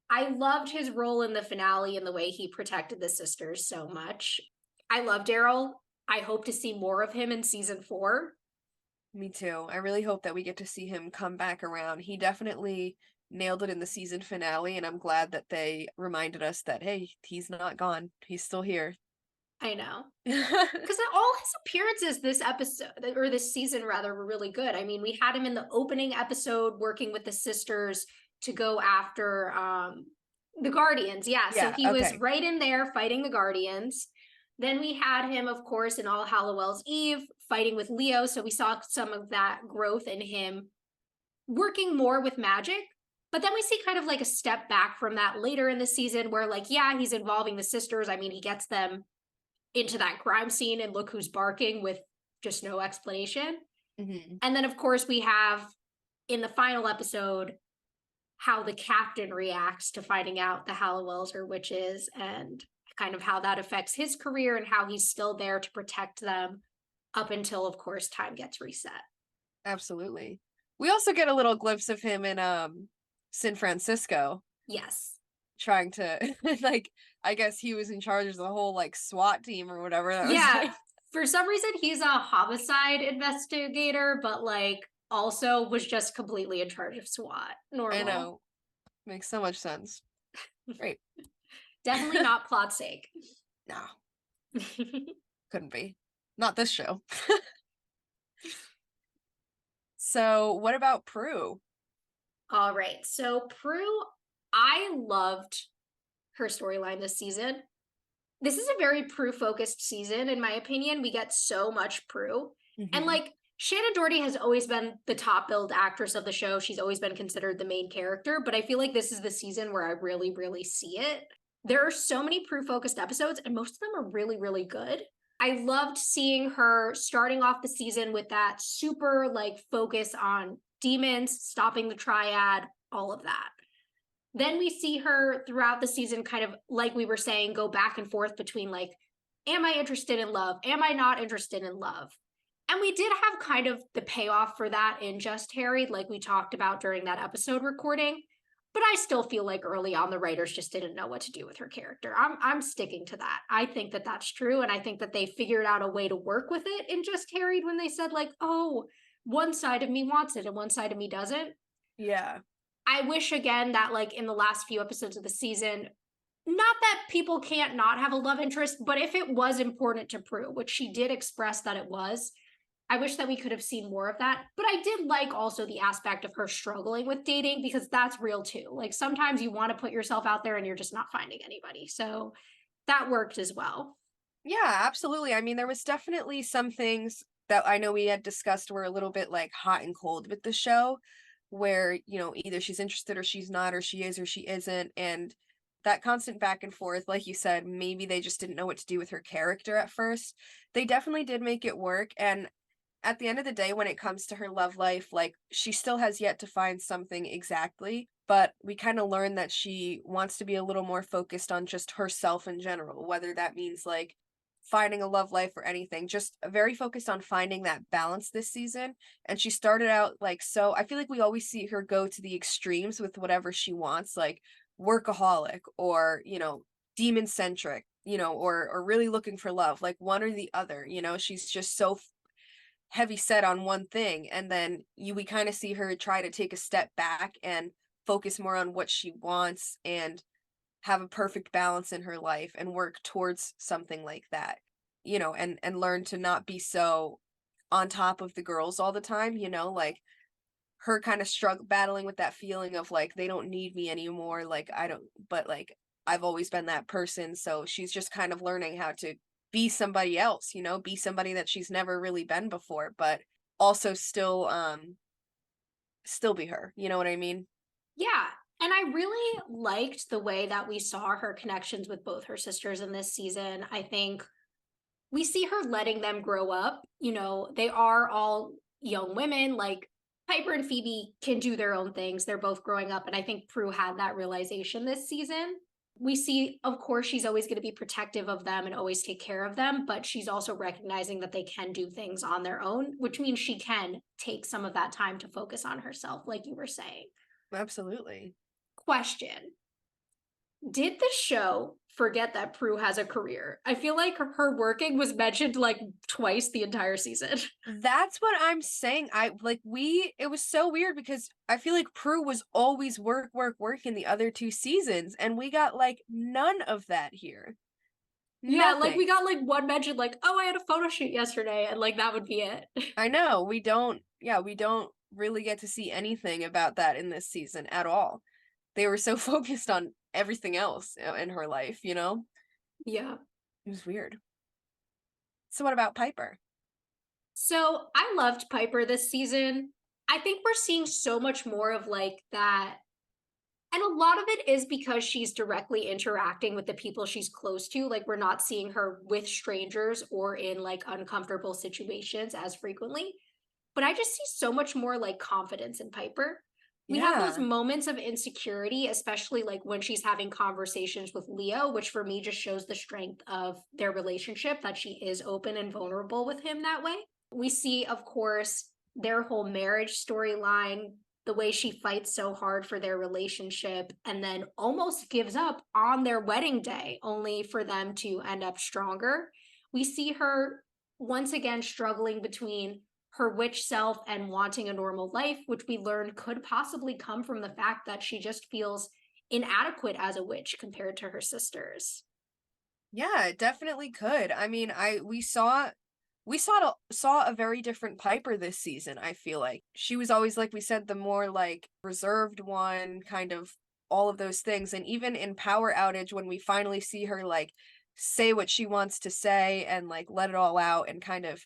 I loved his role in the finale and the way he protected the sisters so much. I love Darryl. I hope to see more of him in season 4. Me too. I really hope that we get to see him come back around. He definitely nailed it in the season finale, and I'm glad that they reminded us that, hey, he's not gone. He's still here. I know. Because all his appearances this episode, or this season rather, were really good. I mean, we had him in the opening episode working with the sisters to go after The Guardians, yeah. So Yeah, he was okay. right in there fighting the Guardians. Then we had him, of course, in All Hallowell's Eve fighting with Leo. So we saw some of that growth in him working more with magic. But then we see kind of like a step back from that later in the season where, like, yeah, he's involving the sisters. I mean, he gets them into that crime scene and look who's barking with just no explanation. Mhm. And then, of course, we have in the final episode how the captain reacts to finding out the Hallowells are witches and kind of how that affects his career and how he's still there to protect them up until, of course, time gets reset. Absolutely. We also get a little glimpse of him in San Francisco Yes. trying to like I guess he was in charge of the whole like SWAT team or whatever that was Yeah. like. For some reason, he's a homicide investigator, but like also was just completely in charge of SWAT. Normal. I know. Makes so much sense. Great. Definitely not plot sake. No, couldn't be. Not this show. So what about Prue? All right. So Prue, I loved her storyline this season. This is a very Prue focused season, in my opinion. We get so much Prue. And Mhm. like Shannon Doherty has always been the top billed actress of the show. She's always been considered the main character, but I feel like this is the season where I really, really see it. There are so many Prue focused episodes, and most of them are really, really good. I loved seeing her starting off the season with that super like focus on demons, stopping the triad, all of that. Then we see her throughout the season, kind of like we were saying, go back and forth between like, am I interested in love? Am I not interested in love? And we did have kind of the payoff for that in Just Harry, like we talked about during that episode recording. But I still feel like early on the writers just didn't know what to do with her character. I'm sticking to that. I think that that's true, and I think that they figured out a way to work with it in Just Harried when they said like, oh, one side of me wants it and one side of me doesn't. Yeah. I wish again that like in the last few episodes of the season, not that people can't not have a love interest, but if it was important to Prue, which she did express that it was, I wish that we could have seen more of that. But I did like also the aspect of her struggling with dating because that's real too. Like sometimes you want to put yourself out there and you're just not finding anybody. So that worked as well. Yeah, absolutely. I mean, there was definitely some things that I know we had discussed were a little bit like hot and cold with the show, where, you know, either she's interested or she's not, or she is or she isn't. And that constant back and forth, like you said, maybe they just didn't know what to do with her character at first. They definitely did make it work. And at the end of the day, when it comes to her love life, like she still has yet to find something exactly, but we kind of learn that she wants to be a little more focused on just herself in general, whether that means like finding a love life or anything, just very focused on finding that balance this season. And she started out like, so I feel like we always see her go to the extremes with whatever she wants, like workaholic or, you know, demon centric, you know, or really looking for love, like one or the other, you know, she's just so heavy set on one thing, and then we kind of see her try to take a step back and focus more on what she wants and have a perfect balance in her life and work towards something like that, you know, and learn to not be so on top of the girls all the time, you know, like her kind of struggle battling with that feeling of like they don't need me anymore, like I don't, but like I've always been that person, so she's just kind of learning how to be somebody else, you know, be somebody that she's never really been before, but also still be her, you know what I mean? Yeah. And I really liked the way that we saw her connections with both her sisters in this season. I think we see her letting them grow up. You know, they are all young women. Like Piper and Phoebe can do their own things. They're both growing up. And I think Prue had that realization this season. We see, of course, she's always going to be protective of them and always take care of them, but she's also recognizing that they can do things on their own, which means she can take some of that time to focus on herself, like you were saying. Absolutely. Question: did the show forget that Prue has a career? I feel like her working was mentioned like twice the entire season. That's what I'm saying. I like it was so weird because I feel like Prue was always work, work, work in the other two seasons, and we got like none of that here. Yeah, like we Nothing. got like one mention, like, oh, I had a photo shoot yesterday, and like that would be it. I know. We don't really get to see anything about that in this season at all. They were so focused on everything else in her life, you know? Yeah. It was weird. So what about Piper? So I loved Piper this season. I think we're seeing so much more of like that. And a lot of it is because she's directly interacting with the people she's close to. Like, we're not seeing her with strangers or in like uncomfortable situations as frequently. But I just see so much more like confidence in Piper. We have those Yeah. moments of insecurity, especially like when she's having conversations with Leo, which for me just shows the strength of their relationship, that she is open and vulnerable with him that way. We see, of course, their whole marriage storyline, the way she fights so hard for their relationship and then almost gives up on their wedding day, only for them to end up stronger. We see her once again struggling between her witch self and wanting a normal life, which we learned could possibly come from the fact that she just feels inadequate as a witch compared to her sisters. Yeah, it definitely could. I mean, we saw a very different Piper this season, I feel like. She was always, like we said, the more like reserved one, kind of all of those things. And even in Power Outage, when we finally see her like say what she wants to say and like let it all out and kind of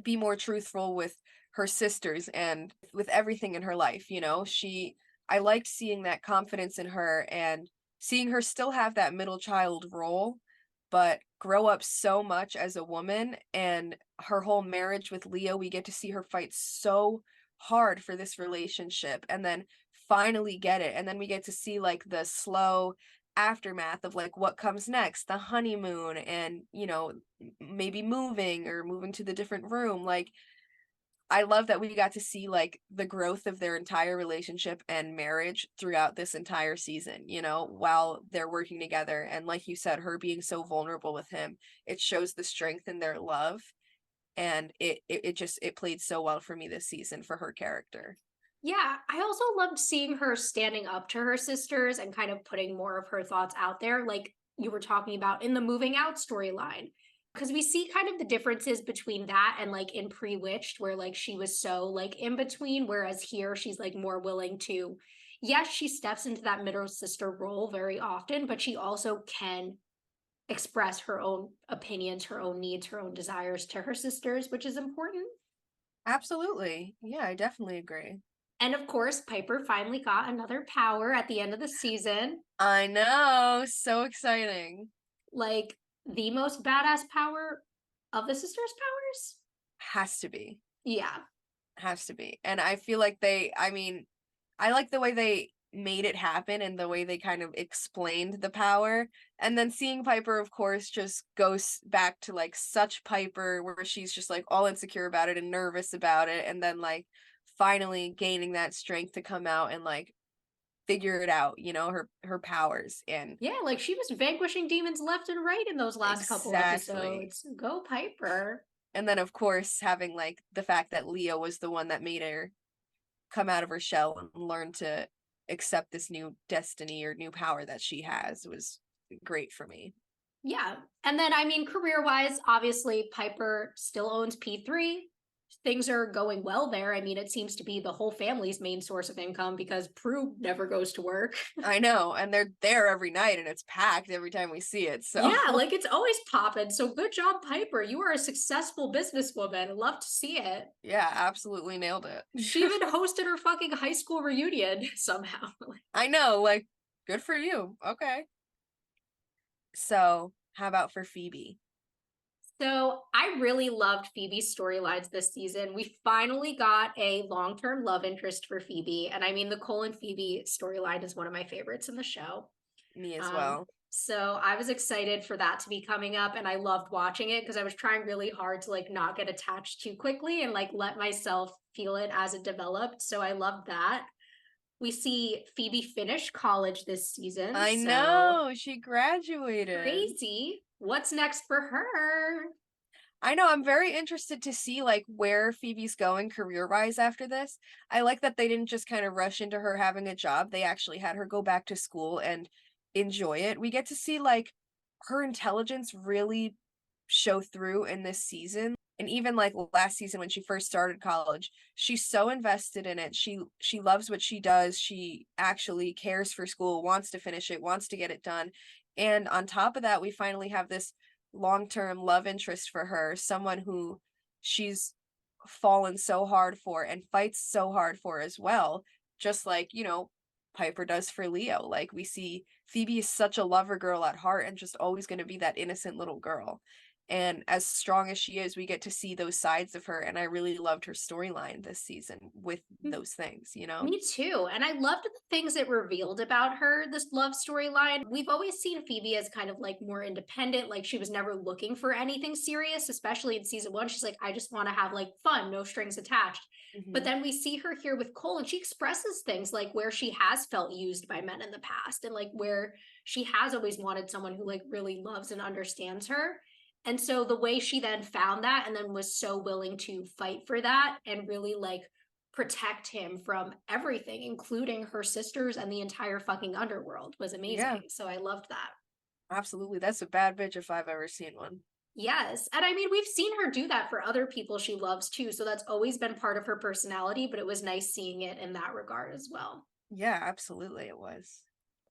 be more truthful with her sisters and with everything in her life, you know? I liked seeing that confidence in her and seeing her still have that middle child role, but grow up so much as a woman. And her whole marriage with Leo, we get to see her fight so hard for this relationship and then finally get it. And then we get to see like the slow aftermath of like what comes next, the honeymoon, and maybe moving to the different room. Like, I love that we got to see like the growth of their entire relationship and marriage throughout this entire season, while they're working together. And like you said, her being so vulnerable with him, it shows the strength in their love. And it played so well for me this season for her character. Yeah, I also loved seeing her standing up to her sisters and kind of putting more of her thoughts out there, like you were talking about in the moving out storyline. Because we see kind of the differences between that and like in Pre-Witched, where like she was so like in between, whereas here she's like more willing to, yes, she steps into that middle sister role very often, but she also can express her own opinions, her own needs, her own desires to her sisters, which is important. Absolutely. Yeah, I definitely agree. And of course, Piper finally got another power at the end of the season. I know. So exciting. Like the most badass power of the sisters' powers. Has to be. Yeah. Has to be. And I feel like I mean, I like the way they made it happen and the way they kind of explained the power. And then seeing Piper, of course, just goes back to like such Piper, where she's just like all insecure about it and nervous about it. And then like finally gaining that strength to come out and like figure it out, her powers. And Yeah, like she was vanquishing demons left and right in those last couple exactly. episodes. Go Piper. And then of course having like the fact that Leo was the one that made her come out of her shell and learn to accept this new destiny or new power that she has was great for me. Yeah. And then, I mean, career wise, obviously, Piper still owns P3. Things are going well there. I mean, it seems to be the whole family's main source of income because Prue never goes to work. I know, and they're there every night and it's packed every time we see it. So Yeah, like it's always popping. So good job, Piper. You are a successful businesswoman. Love to see it. yeah, absolutely nailed it. She even hosted her fucking high school reunion somehow. I know, like, good for you. Okay. So, how about for Phoebe? So I really loved Phoebe's storylines this season. We finally got a long-term love interest for Phoebe. And I mean, the Cole and Phoebe storyline is one of my favorites in the show. Me as well. So I was excited for that to be coming up, and I loved watching it because I was trying really hard to like not get attached too quickly and like let myself feel it as it developed. So I loved that. We see Phoebe finish college this season. I so know, she graduated. crazy. What's next for her? I know, I'm very interested to see like where Phoebe's going career-wise after this. I like that they didn't just kind of rush into her having a job. They actually had her go back to school and enjoy it. We get to see like her intelligence really show through in this season. And even like last season when she first started college, she's so invested in it. She loves what she does. She actually cares for school, wants to finish it, wants to get it done. And on top of that, we finally have this long-term love interest for her, someone who she's fallen so hard for and fights so hard for as well, just like, Piper does for Leo. Like we see Phoebe is such a lover girl at heart and just always going to be that innocent little girl. And as strong as she is, we get to see those sides of her. And I really loved her storyline this season with those things. Me too. And I loved the things it revealed about her, this love storyline. We've always seen Phoebe as kind of like more independent, like she was never looking for anything serious, especially in season 1. She's like, I just want to have like fun, no strings attached. But then we see her here with Cole, and she expresses things like where she has felt used by men in the past, and like where she has always wanted someone who like really loves and understands her. And so the way she then found that and then was so willing to fight for that and really like protect him from everything, including her sisters and the entire fucking underworld, was amazing. Yeah, So I loved that. absolutely. That's a bad bitch if I've ever seen one. Yes. And I mean, we've seen her do that for other people she loves too. So that's always been part of her personality, but it was nice seeing it in that regard as well. Yeah, absolutely it was.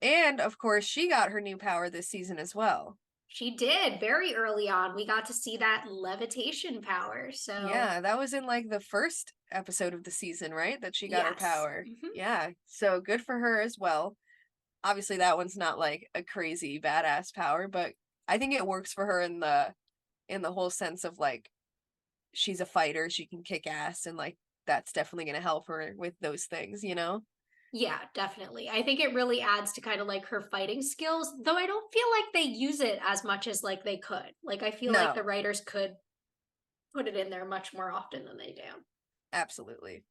And of course, she got her new power this season as well. She did very early on. We got to see that levitation power. So Yeah, that was in like the first episode of the season, right? That she got her yes. power. Yeah, so good for her as well. Obviously, that one's not like a crazy badass power, but I think it works for her in the whole sense of like she's a fighter, she can kick ass, and like that's definitely gonna help her with those things. Yeah, definitely. I think it really adds to kind of like her fighting skills, though I don't feel like they use it as much as like they could. Like I feel like No, the writers could put it in there much more often than they do. absolutely.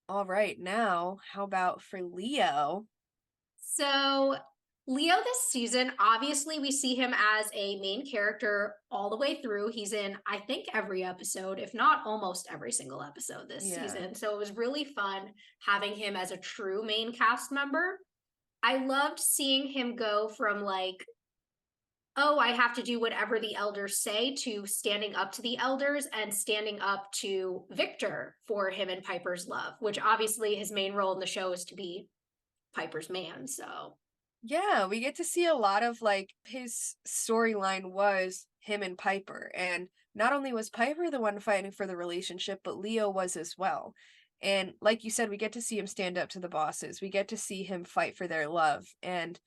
All right, now how about for Leo? So, Leo this season, obviously, we see him as a main character all the way through. He's in, I think, every episode, if not almost every single episode this Yeah. season. So, it was really fun having him as a true main cast member. I loved seeing him go from like, oh, I have to do whatever the elders say, to standing up to the elders and standing up to Victor for him and Piper's love, which obviously his main role in the show is to be Piper's man. So Yeah, we get to see a lot of like his storyline was him and Piper. And not only was Piper the one fighting for the relationship, but Leo was as well. And like you said, we get to see him stand up to the bosses. We get to see him fight for their love. And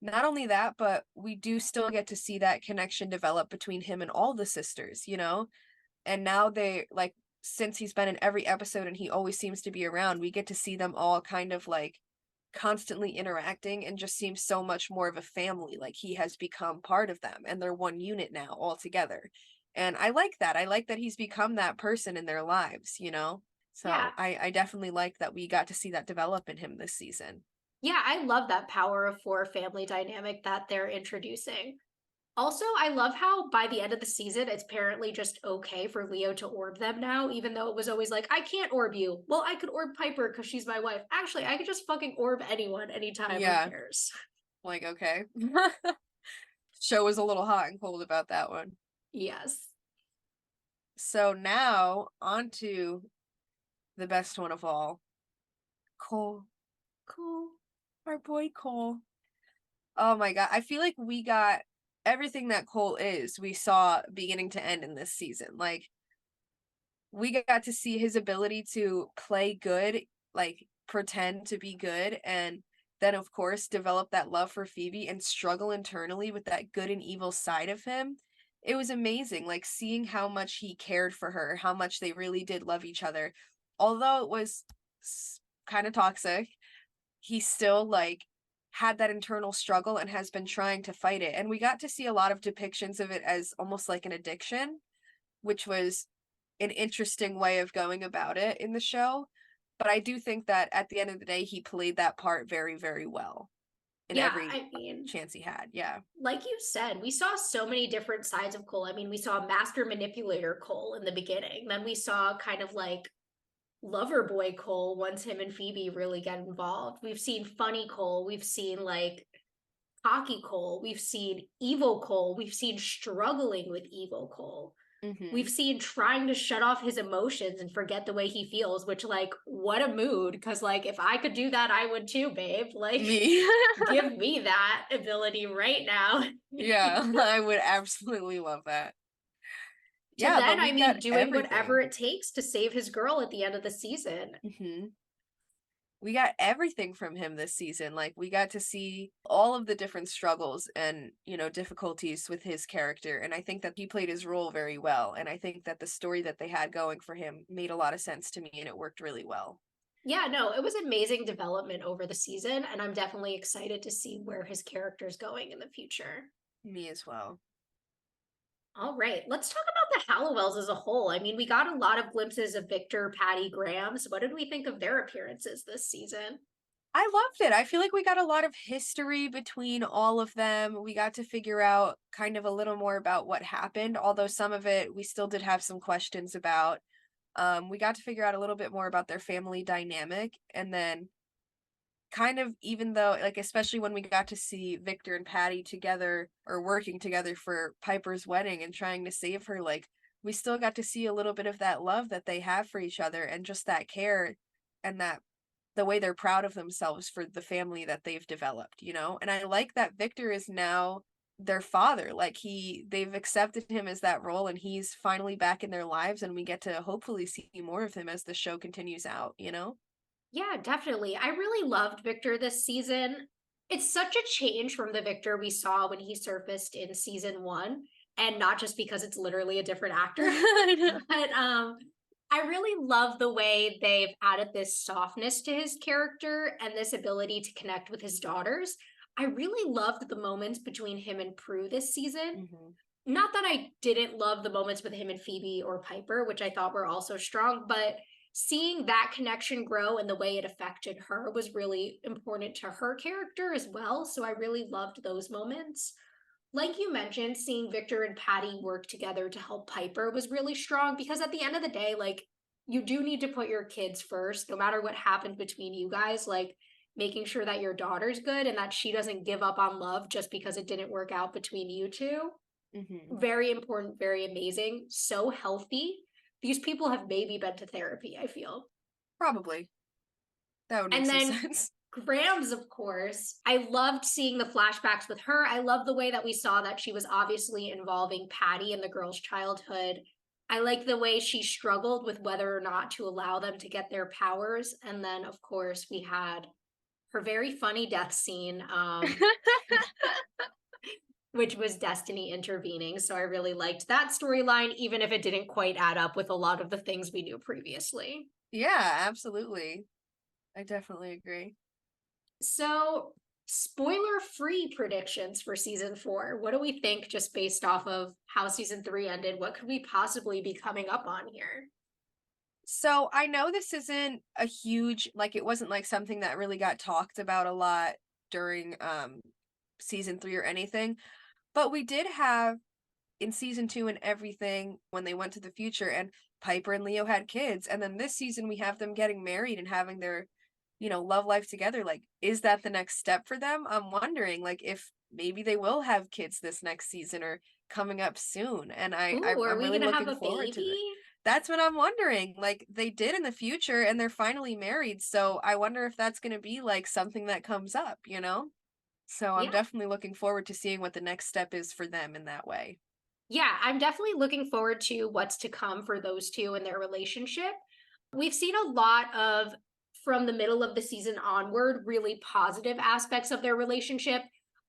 not only that, but we do still get to see that connection develop between him and all the sisters. And now they like, since he's been in every episode and he always seems to be around, we get to see them all kind of like constantly interacting and just seems so much more of a family. Like he has become part of them and they're one unit now all together. And I like that. I like that he's become that person in their lives. So yeah. I definitely like that we got to see that develop in him this season. Yeah, I love that power of four family dynamic that they're introducing. Also, I love how by the end of the season, it's apparently just okay for Leo to orb them now, even though it was always like, I can't orb you. Well, I could orb Piper because she's my wife. Actually, I could just fucking orb anyone anytime. Yeah. Who cares? Like, okay. Show was a little hot and cold about that one. Yes. So now on to the best one of all. Cole. Our boy Cole. Oh my god. I feel like we got everything that Cole is, we saw beginning to end in this season. Like, we got to see his ability to play good, like pretend to be good, and then of course develop that love for Phoebe and struggle internally with that good and evil side of him. It was amazing, like seeing how much he cared for her, how much they really did love each other. Although it was kind of toxic, he still like had that internal struggle and has been trying to fight it. And we got to see a lot of depictions of it as almost like an addiction, which was an interesting way of going about it in the show. But I do think that at the end of the day, he played that part very, very well in every chance he had. Yeah. Like you said, we saw so many different sides of Cole. I mean, we saw master manipulator Cole in the beginning. Then we saw kind of like lover boy Cole once him and Phoebe really get involved. We've seen funny Cole. We've seen like cocky Cole. We've seen evil Cole. We've seen struggling with evil Cole. We've seen trying to shut off his emotions and forget the way he feels, which, like, what a mood. Because, like, if I could do that, I would too, babe. Like, Me. give me that ability right now. Yeah, I would absolutely love that. To Yeah, but then, we I got mean, doing everything. whatever it takes to save his girl at the end of the season. We got everything from him this season. Like, we got to see all of the different struggles and, difficulties with his character. And I think that he played his role very well. And I think that the story that they had going for him made a lot of sense to me and it worked really well. Yeah, no, it was amazing development over the season, and I'm definitely excited to see where his character's going in the future. Me as well. All right, let's talk about the Hallowells as a whole. I mean, we got a lot of glimpses of Victor, Patty, Grams. What did we think of their appearances this season? I loved it. I feel like we got a lot of history between all of them. We got to figure out kind of a little more about what happened, although some of it we still did have some questions about. We got to figure out a little bit more about their family dynamic, and then kind of, even though, like, especially when we got to see Victor and Patty together or working together for Piper's wedding and trying to save her, like, we still got to see a little bit of that love that they have for each other and just that care and that the way they're proud of themselves for the family that they've developed. And I like that Victor is now their father. Like, they've accepted him as that role and he's finally back in their lives, and we get to hopefully see more of him as the show continues out. Yeah, definitely. I really loved Victor this season. It's such a change from the Victor we saw when he surfaced in season one, and not just because it's literally a different actor, I know. but I really love the way they've added this softness to his character and this ability to connect with his daughters. I really loved the moments between him and Prue this season. Not that I didn't love the moments with him and Phoebe or Piper, which I thought were also strong, but seeing that connection grow and the way it affected her was really important to her character as well. So I really loved those moments. Like you mentioned, seeing Victor and Patty work together to help Piper was really strong because at the end of the day, like, you do need to put your kids first, no matter what happened between you guys. Like, making sure that your daughter's good and that she doesn't give up on love just because it didn't work out between you two. Very important, very amazing, so healthy. These people have maybe been to therapy, I feel. Probably. That would make And some then sense. Grams, of course. I loved seeing the flashbacks with her. I love the way that we saw that she was obviously involving Patty in the girl's childhood. I like the way she struggled with whether or not to allow them to get their powers. And then, of course, we had her very funny death scene, which was Destiny intervening. So I really liked that storyline, even if it didn't quite add up with a lot of the things we knew previously. Yeah, absolutely. I definitely agree. So, spoiler-free predictions for season 4. What do we think just based off of how season 3 ended? What could we possibly be coming up on here? So I know this isn't a huge, like, it wasn't like something that really got talked about a lot during season 3 or anything, but we did have in season 2 and everything when they went to the future and Piper and Leo had kids, and then this season we have them getting married and having their love life together. Like, is that the next step for them? I'm wondering, like, if maybe they will have kids this next season or coming up soon. And Ooh, are I'm we really gonna have looking a forward to it. baby? That's what I'm wondering. Like, they did in the future and they're finally married. So I wonder if that's going to be like something that comes up? So I'm Yeah. definitely looking forward to seeing what the next step is for them in that way. Yeah, I'm definitely looking forward to what's to come for those two and their relationship. We've seen a lot of, from the middle of the season onward, really positive aspects of their relationship.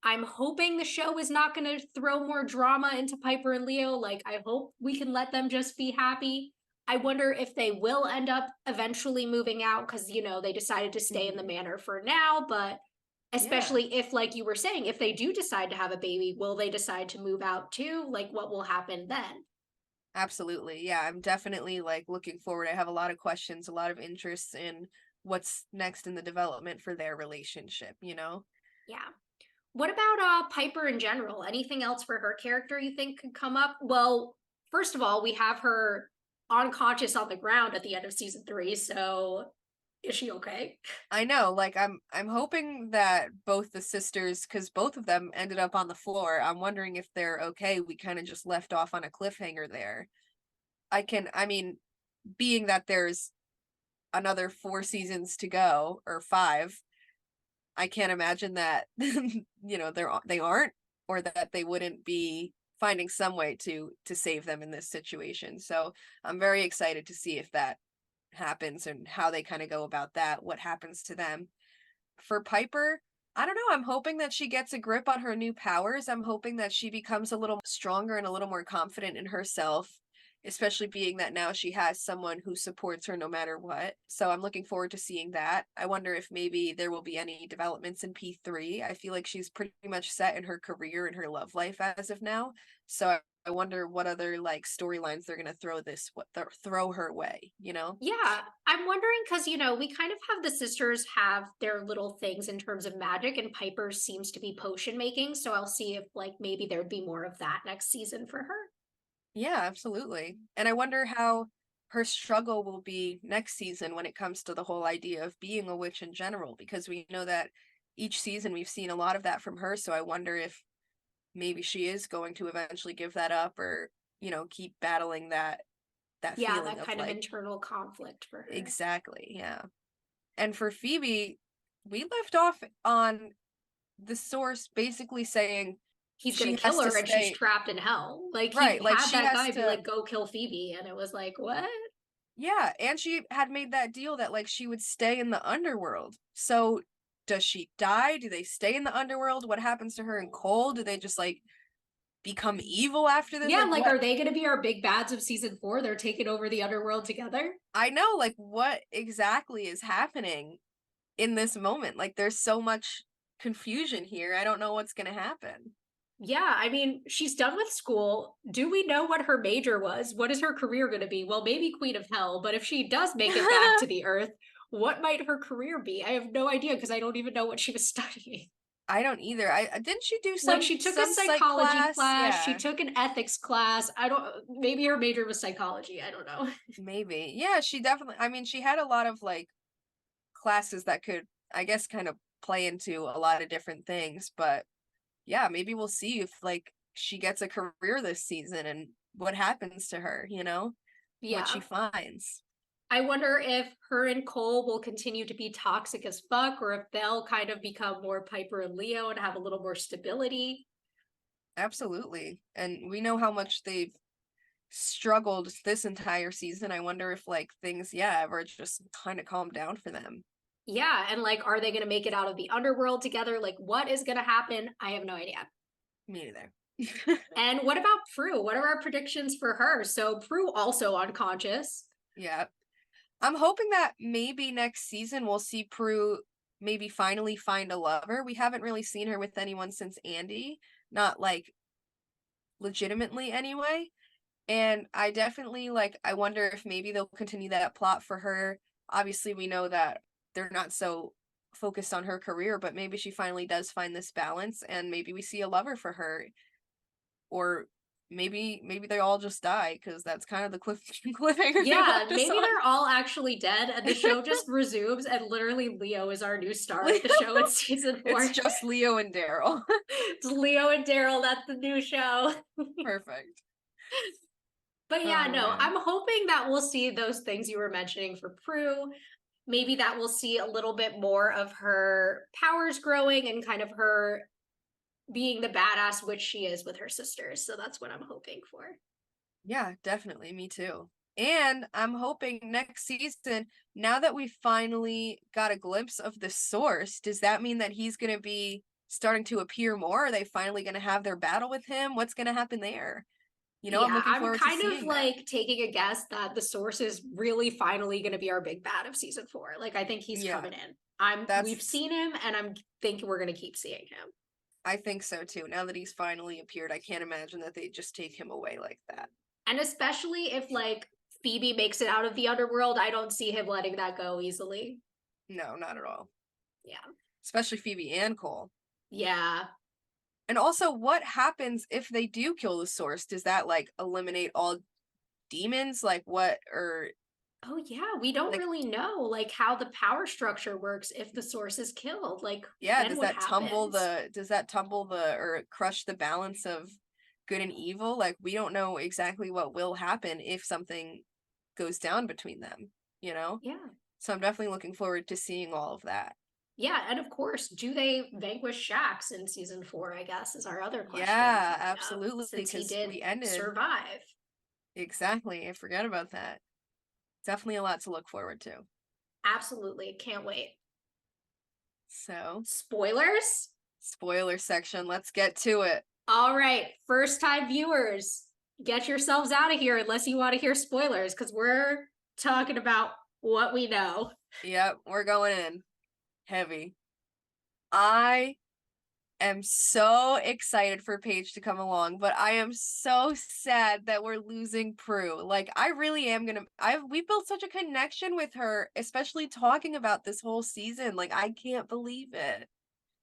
I'm hoping the show is not going to throw more drama into Piper and Leo. Like, I hope we can let them just be happy. I wonder if they will end up eventually moving out because, they decided to stay in the manor for now. But Yeah. especially if, like you were saying, if they do decide to have a baby, will they decide to move out too? Like, what will happen then? Absolutely. Yeah, I'm definitely like looking forward. I have a lot of questions, a lot of interests in what's next in the development for their relationship? Yeah. What about Piper in general? Anything else for her character you think could come up? Well, first of all, we have her unconscious on the ground at the end of season 3, so Is she okay? I know, like I'm hoping that both the sisters, because both of them ended up on the floor. I'm wondering if they're okay. We kind of just left off on a cliffhanger there. I mean, being that there's another 4 seasons to go, or 5, I can't imagine that they aren't, or that they wouldn't be finding some way to save them in this situation. So I'm very excited to see if that happens and how they kind of go about that, what happens to them. For Piper, I don't know, I'm hoping that she gets a grip on her new powers. I'm hoping that she becomes a little stronger and a little more confident in herself, especially being that now she has someone who supports her no matter what. So I'm looking forward to seeing that. I wonder if maybe there will be any developments in P3. I feel like she's pretty much set in her career and her love life as of now. So I wonder what other like storylines they're gonna throw her way, you know? Yeah, I'm wondering because, we kind of have the sisters have their little things in terms of magic, and Piper seems to be potion making. So I'll see if, like, maybe there'd be more of that next season for her. Yeah, absolutely. And I wonder how her struggle will be next season when it comes to the whole idea of being a witch in general, because we know that each season we've seen a lot of that from her. So I wonder if maybe she is going to eventually give that up, or, keep battling that Yeah, feeling that of kind of like, internal conflict for her. exactly, yeah. And for Phoebe, we left off on the source basically saying He's gonna she has kill to her and she's stay, trapped in hell. Like, he right, like had she that has guy be to. like, go kill Phoebe, and it was like, what? Yeah, and she had made that deal that like she would stay in the underworld. So does she die? Do they stay in the underworld? What happens to her and Cole? Do they just like become evil after this? Yeah, Like like, what? are they gonna be our big bads of season 4? They're taking over the underworld together? I know, like what exactly is happening in this moment? Like there's so much confusion here. I don't know what's going to happen. Yeah, I mean, she's done with school. Do we know what her major was? What is her career going to be? Well, maybe Queen of Hell, but if she does make it back to the Earth, what might her career be? I have no idea because I don't even know what she was studying. I don't either. I didn't she do Like, some she took a some psych psychology class? class, she Yeah. took an ethics class. I don't, maybe her major was psychology. I don't know. Maybe. Yeah, she definitely, I mean, she had a lot of like classes that could, I guess, kind of play into a lot of different things. But yeah, maybe we'll see if like she gets a career this season and what happens to her, what she Yeah. finds. I wonder if her and Cole will continue to be toxic as fuck, or if they'll kind of become more Piper and Leo and have a little more stability. Absolutely. And we know how much they've struggled this entire season. I wonder if like things, yeah, ever just kind of calm down for them. Yeah, and like, are they going to make it out of the underworld together? Like, what is going to happen? I have no idea. Me neither. And what about Prue? What are our predictions for her? So Prue also unconscious. Yeah. I'm hoping that maybe next season we'll see Prue maybe finally find a lover. We haven't really seen her with anyone since Andy, not like legitimately anyway. And I definitely like, I wonder if maybe they'll continue that plot for her. Obviously, we know that they're not so focused on her career, but maybe she finally does find this balance and maybe we see a lover for her. Or maybe they all just die because that's kind of the cliffhanger they Yeah, left us maybe on. they're all actually dead and the show just resumes and literally Leo is our new star of the show in season 4. It's just Leo and Darryl. It's Leo and Darryl, that's the new show. Perfect. But yeah, Oh no, man. I'm hoping that we'll see those things you were mentioning for Prue. Maybe that we'll see a little bit more of her powers growing and kind of her being the badass witch she is with her sisters. So that's what I'm hoping for. Yeah, definitely. Me too. And I'm hoping next season, now that we finally got a glimpse of the source, does that mean that he's going to be starting to appear more? Are they finally going to have their battle with him? What's going to happen there? I'm Yeah, looking I'm forward to kind of seeing that. like taking a guess that the source is really finally going to be our big bad of season 4. Like, I think he's Yeah, coming in. We've that's, seen him and I'm thinking we're going to keep seeing him. I think so too. Now that he's finally appeared, I can't imagine that they just take him away like that. And especially if like Phoebe makes it out of the underworld, I don't see him letting that go easily. No, not at all. Yeah. Especially Phoebe and Cole. Yeah. And also, what happens if they do kill the source? Does that like eliminate all demons? Like what, or Oh yeah, we don't Like, really know like how the power structure works if the source is killed. Like yeah, then what happens? does that tumble the or crush the balance of good and evil? Like, we don't know exactly what will happen if something goes down between them, you know? Yeah. So I'm definitely looking forward to seeing all of that. Yeah, and of course, do they vanquish Shax in season 4, I guess, is our other question Yeah, coming up, absolutely, since he because did we ended survive. exactly. I forgot about that. Definitely a lot to look forward to. Absolutely. Can't wait. So, Spoilers? spoiler section, let's get to it. All right, first time viewers, get yourselves out of here unless you want to hear spoilers, because we're talking about what we know. Yep, we're going in heavy. I am so excited for Paige to come along, but I am so sad that we're losing Prue. Like, I really am gonna we built such a connection with her, especially talking about this whole season. Like, I can't believe it.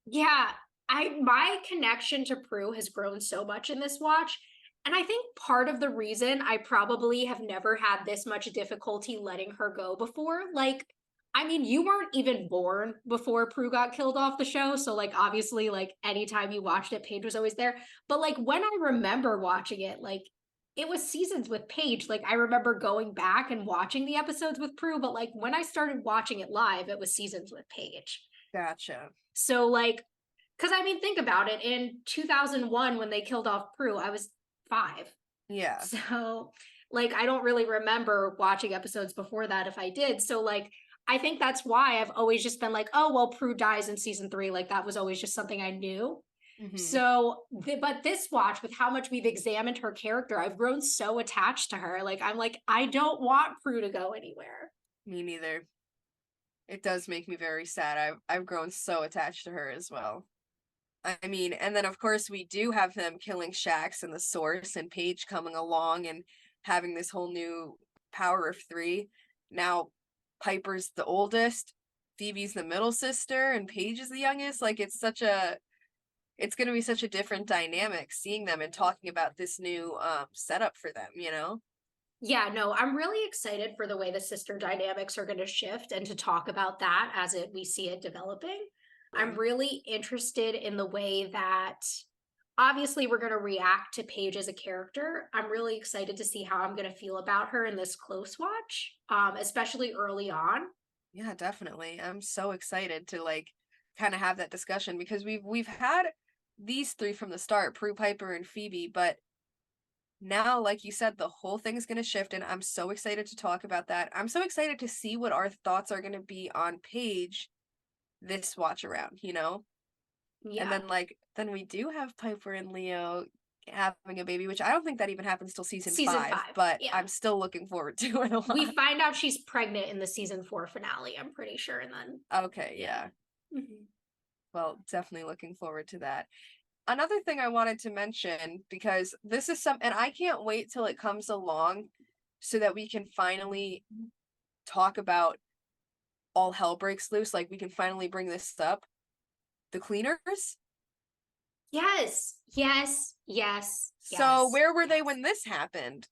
Yeah, my connection to Prue has grown so much in this watch. And I think part of the reason I probably have never had this much difficulty letting her go before, like, I mean, you weren't even born before Prue got killed off the show. So, like, obviously, like, anytime you watched it, Paige was always there. But, like, when I remember watching it, like, it was seasons with Paige. Like, I remember going back and watching the episodes with Prue. But, like, when I started watching it live, it was seasons with Paige. Gotcha. So, like, because I mean, think about it. In 2001, when they killed off Prue, I was 5. Yeah. So, like, I don't really remember watching episodes before that if I did. So, like, I think that's why I've always just been like, oh, well, Prue dies in season 3. Like, that was always just something I knew. Hmm. So, but this watch, with how much we've examined her character, I've grown so attached to her. Like, I'm like, I don't want Prue to go anywhere. Me neither. It does make me very sad. I've grown so attached to her as well. I mean, and then of course we do have them killing Shax and the Source and Paige coming along and having this whole new power of 3. Now Piper's the oldest, Phoebe's the middle sister, and Paige is the youngest. Like, it's gonna be such a different dynamic seeing them and talking about this new setup for them, you know? Yeah, no, I'm really excited for the way the sister dynamics are going to shift and to talk about that as we see it developing. Yeah. I'm really interested in the way that obviously we're going to react to Paige as a character. I'm really excited to see how I'm going to feel about her in this close watch, especially early on. Yeah, definitely. I'm so excited to like kind of have that discussion because we've had these 3 from the start, Prue, Piper, and Phoebe, but now, like you said, the whole thing's going to shift, and I'm so excited to talk about that. I'm so excited to see what our thoughts are going to be on Paige this watch around, you know? And Yeah. then, like, then we do have Piper and Leo having a baby, which I don't think that even happens till season Season 5, 5. but Yeah. I'm still looking forward to it a We lot. find out she's pregnant in the season 4 finale, I'm pretty sure. And then, Okay, yeah. Mhm. Well, definitely looking forward to that. Another thing I wanted to mention, because this is and I can't wait till it comes along so that we can finally talk about all hell breaks loose. Like, we can finally bring this up. The cleaners. Yes, yes, yes, So yes, where were they yes. when this happened?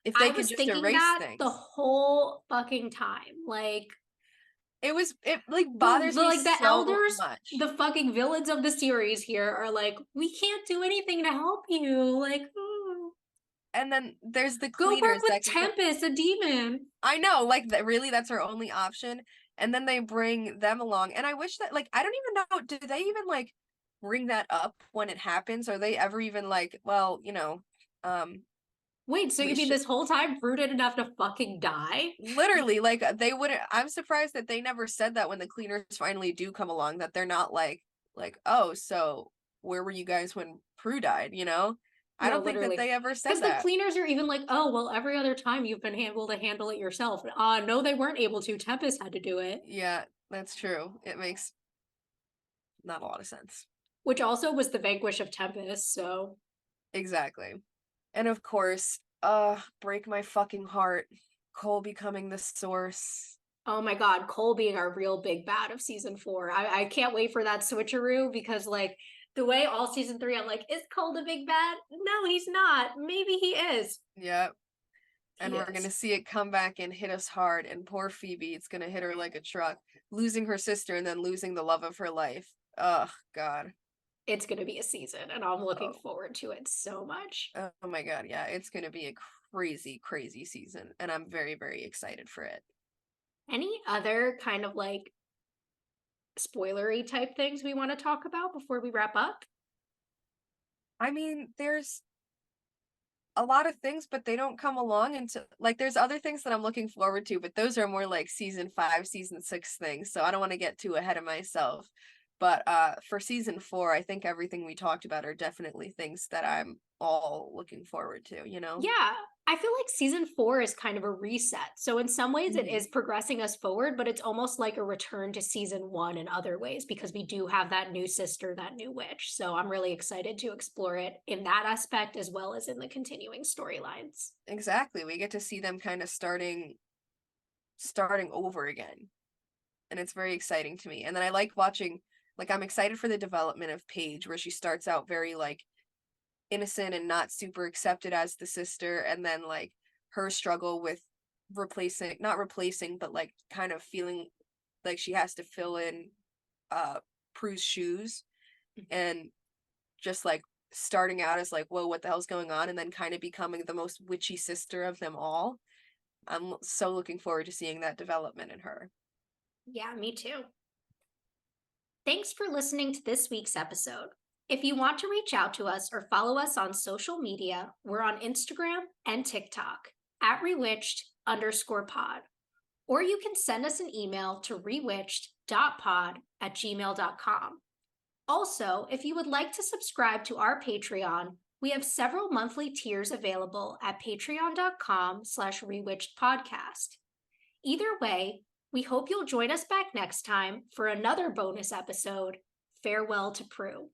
If they I could was just thinking erase that the things. whole fucking time. Like It like the, bothers the me like the so elders, much. the fucking villains of the series here are like, we can't do anything to help you. Like, And then there's the go work cleaners with that can come. Tempest, a demon. I know, like, that really that's our only option. And then they bring them along. And I wish that, like, I don't even know, do they even like bring that up when it happens? Are they ever even like, well, um Wait, so we you mean should this whole time Prue didn't have to fucking die? literally, like, they wouldn't. I'm surprised that they never said that when the cleaners finally do come along, that they're not like, oh, so where were you guys when Prue died, you know? I No, don't think that literally. they ever Because said the that. cleaners are even like, oh, well, every other time you've been able to handle it yourself. No, they weren't able to. Tempest had to do it. Yeah, that's true. It makes not a lot of sense. Which also was the vanquish of Tempest, so Exactly. And of course, break my fucking heart, Cole becoming the source. oh my god, Cole being our real big bad of season 4. I can't wait for that switcheroo because like the way all season 3, I'm like, is Cole the big bad? No, he's not. Maybe he is. Yep. And He we're going to is. see it come back and hit us hard. And poor Phoebe, it's going to hit her like a truck, losing her sister and then losing the love of her life. Oh, God. It's going to be a season, and I'm looking Oh. forward to it so much. Oh my God. Yeah, it's going to be a crazy, crazy season. And I'm very, very excited for it. Any other kind of like spoilery type things we want to talk about before we wrap up? I mean, there's a lot of things, but they don't come along until like there's other things that I'm looking forward to, but those are more like season 5, season 6 things. So I don't want to get too ahead of myself. But for season 4, I think everything we talked about are definitely things that I'm all looking forward to, you know? Yeah, I feel like season 4 is kind of a reset. So in some ways it Mhm. is progressing us forward, but it's almost like a return to season 1 in other ways because we do have that new sister, that new witch. So I'm really excited to explore it in that aspect as well as in the continuing storylines. Exactly. We get to see them kind of starting over again. And it's very exciting to me. And then I like watching, like I'm excited for the development of Paige where she starts out very like innocent and not super accepted as the sister, and then like her struggle with not replacing but like kind of feeling like she has to fill in Prue's shoes, and just like starting out as like, whoa, what the hell's going on, and then kind of becoming the most witchy sister of them all. I'm so looking forward to seeing that development in her. Yeah, me too. Thanks for listening to this week's episode. If you want to reach out to us or follow us on social media, we're on Instagram and TikTok at rewitched_pod. Or you can send us an email to rewitched.pod@gmail.com. Also, if you would like to subscribe to our Patreon, we have several monthly tiers available at patreon.com/rewitchedpodcast. Either way, we hope you'll join us back next time for another bonus episode. Farewell to Prue.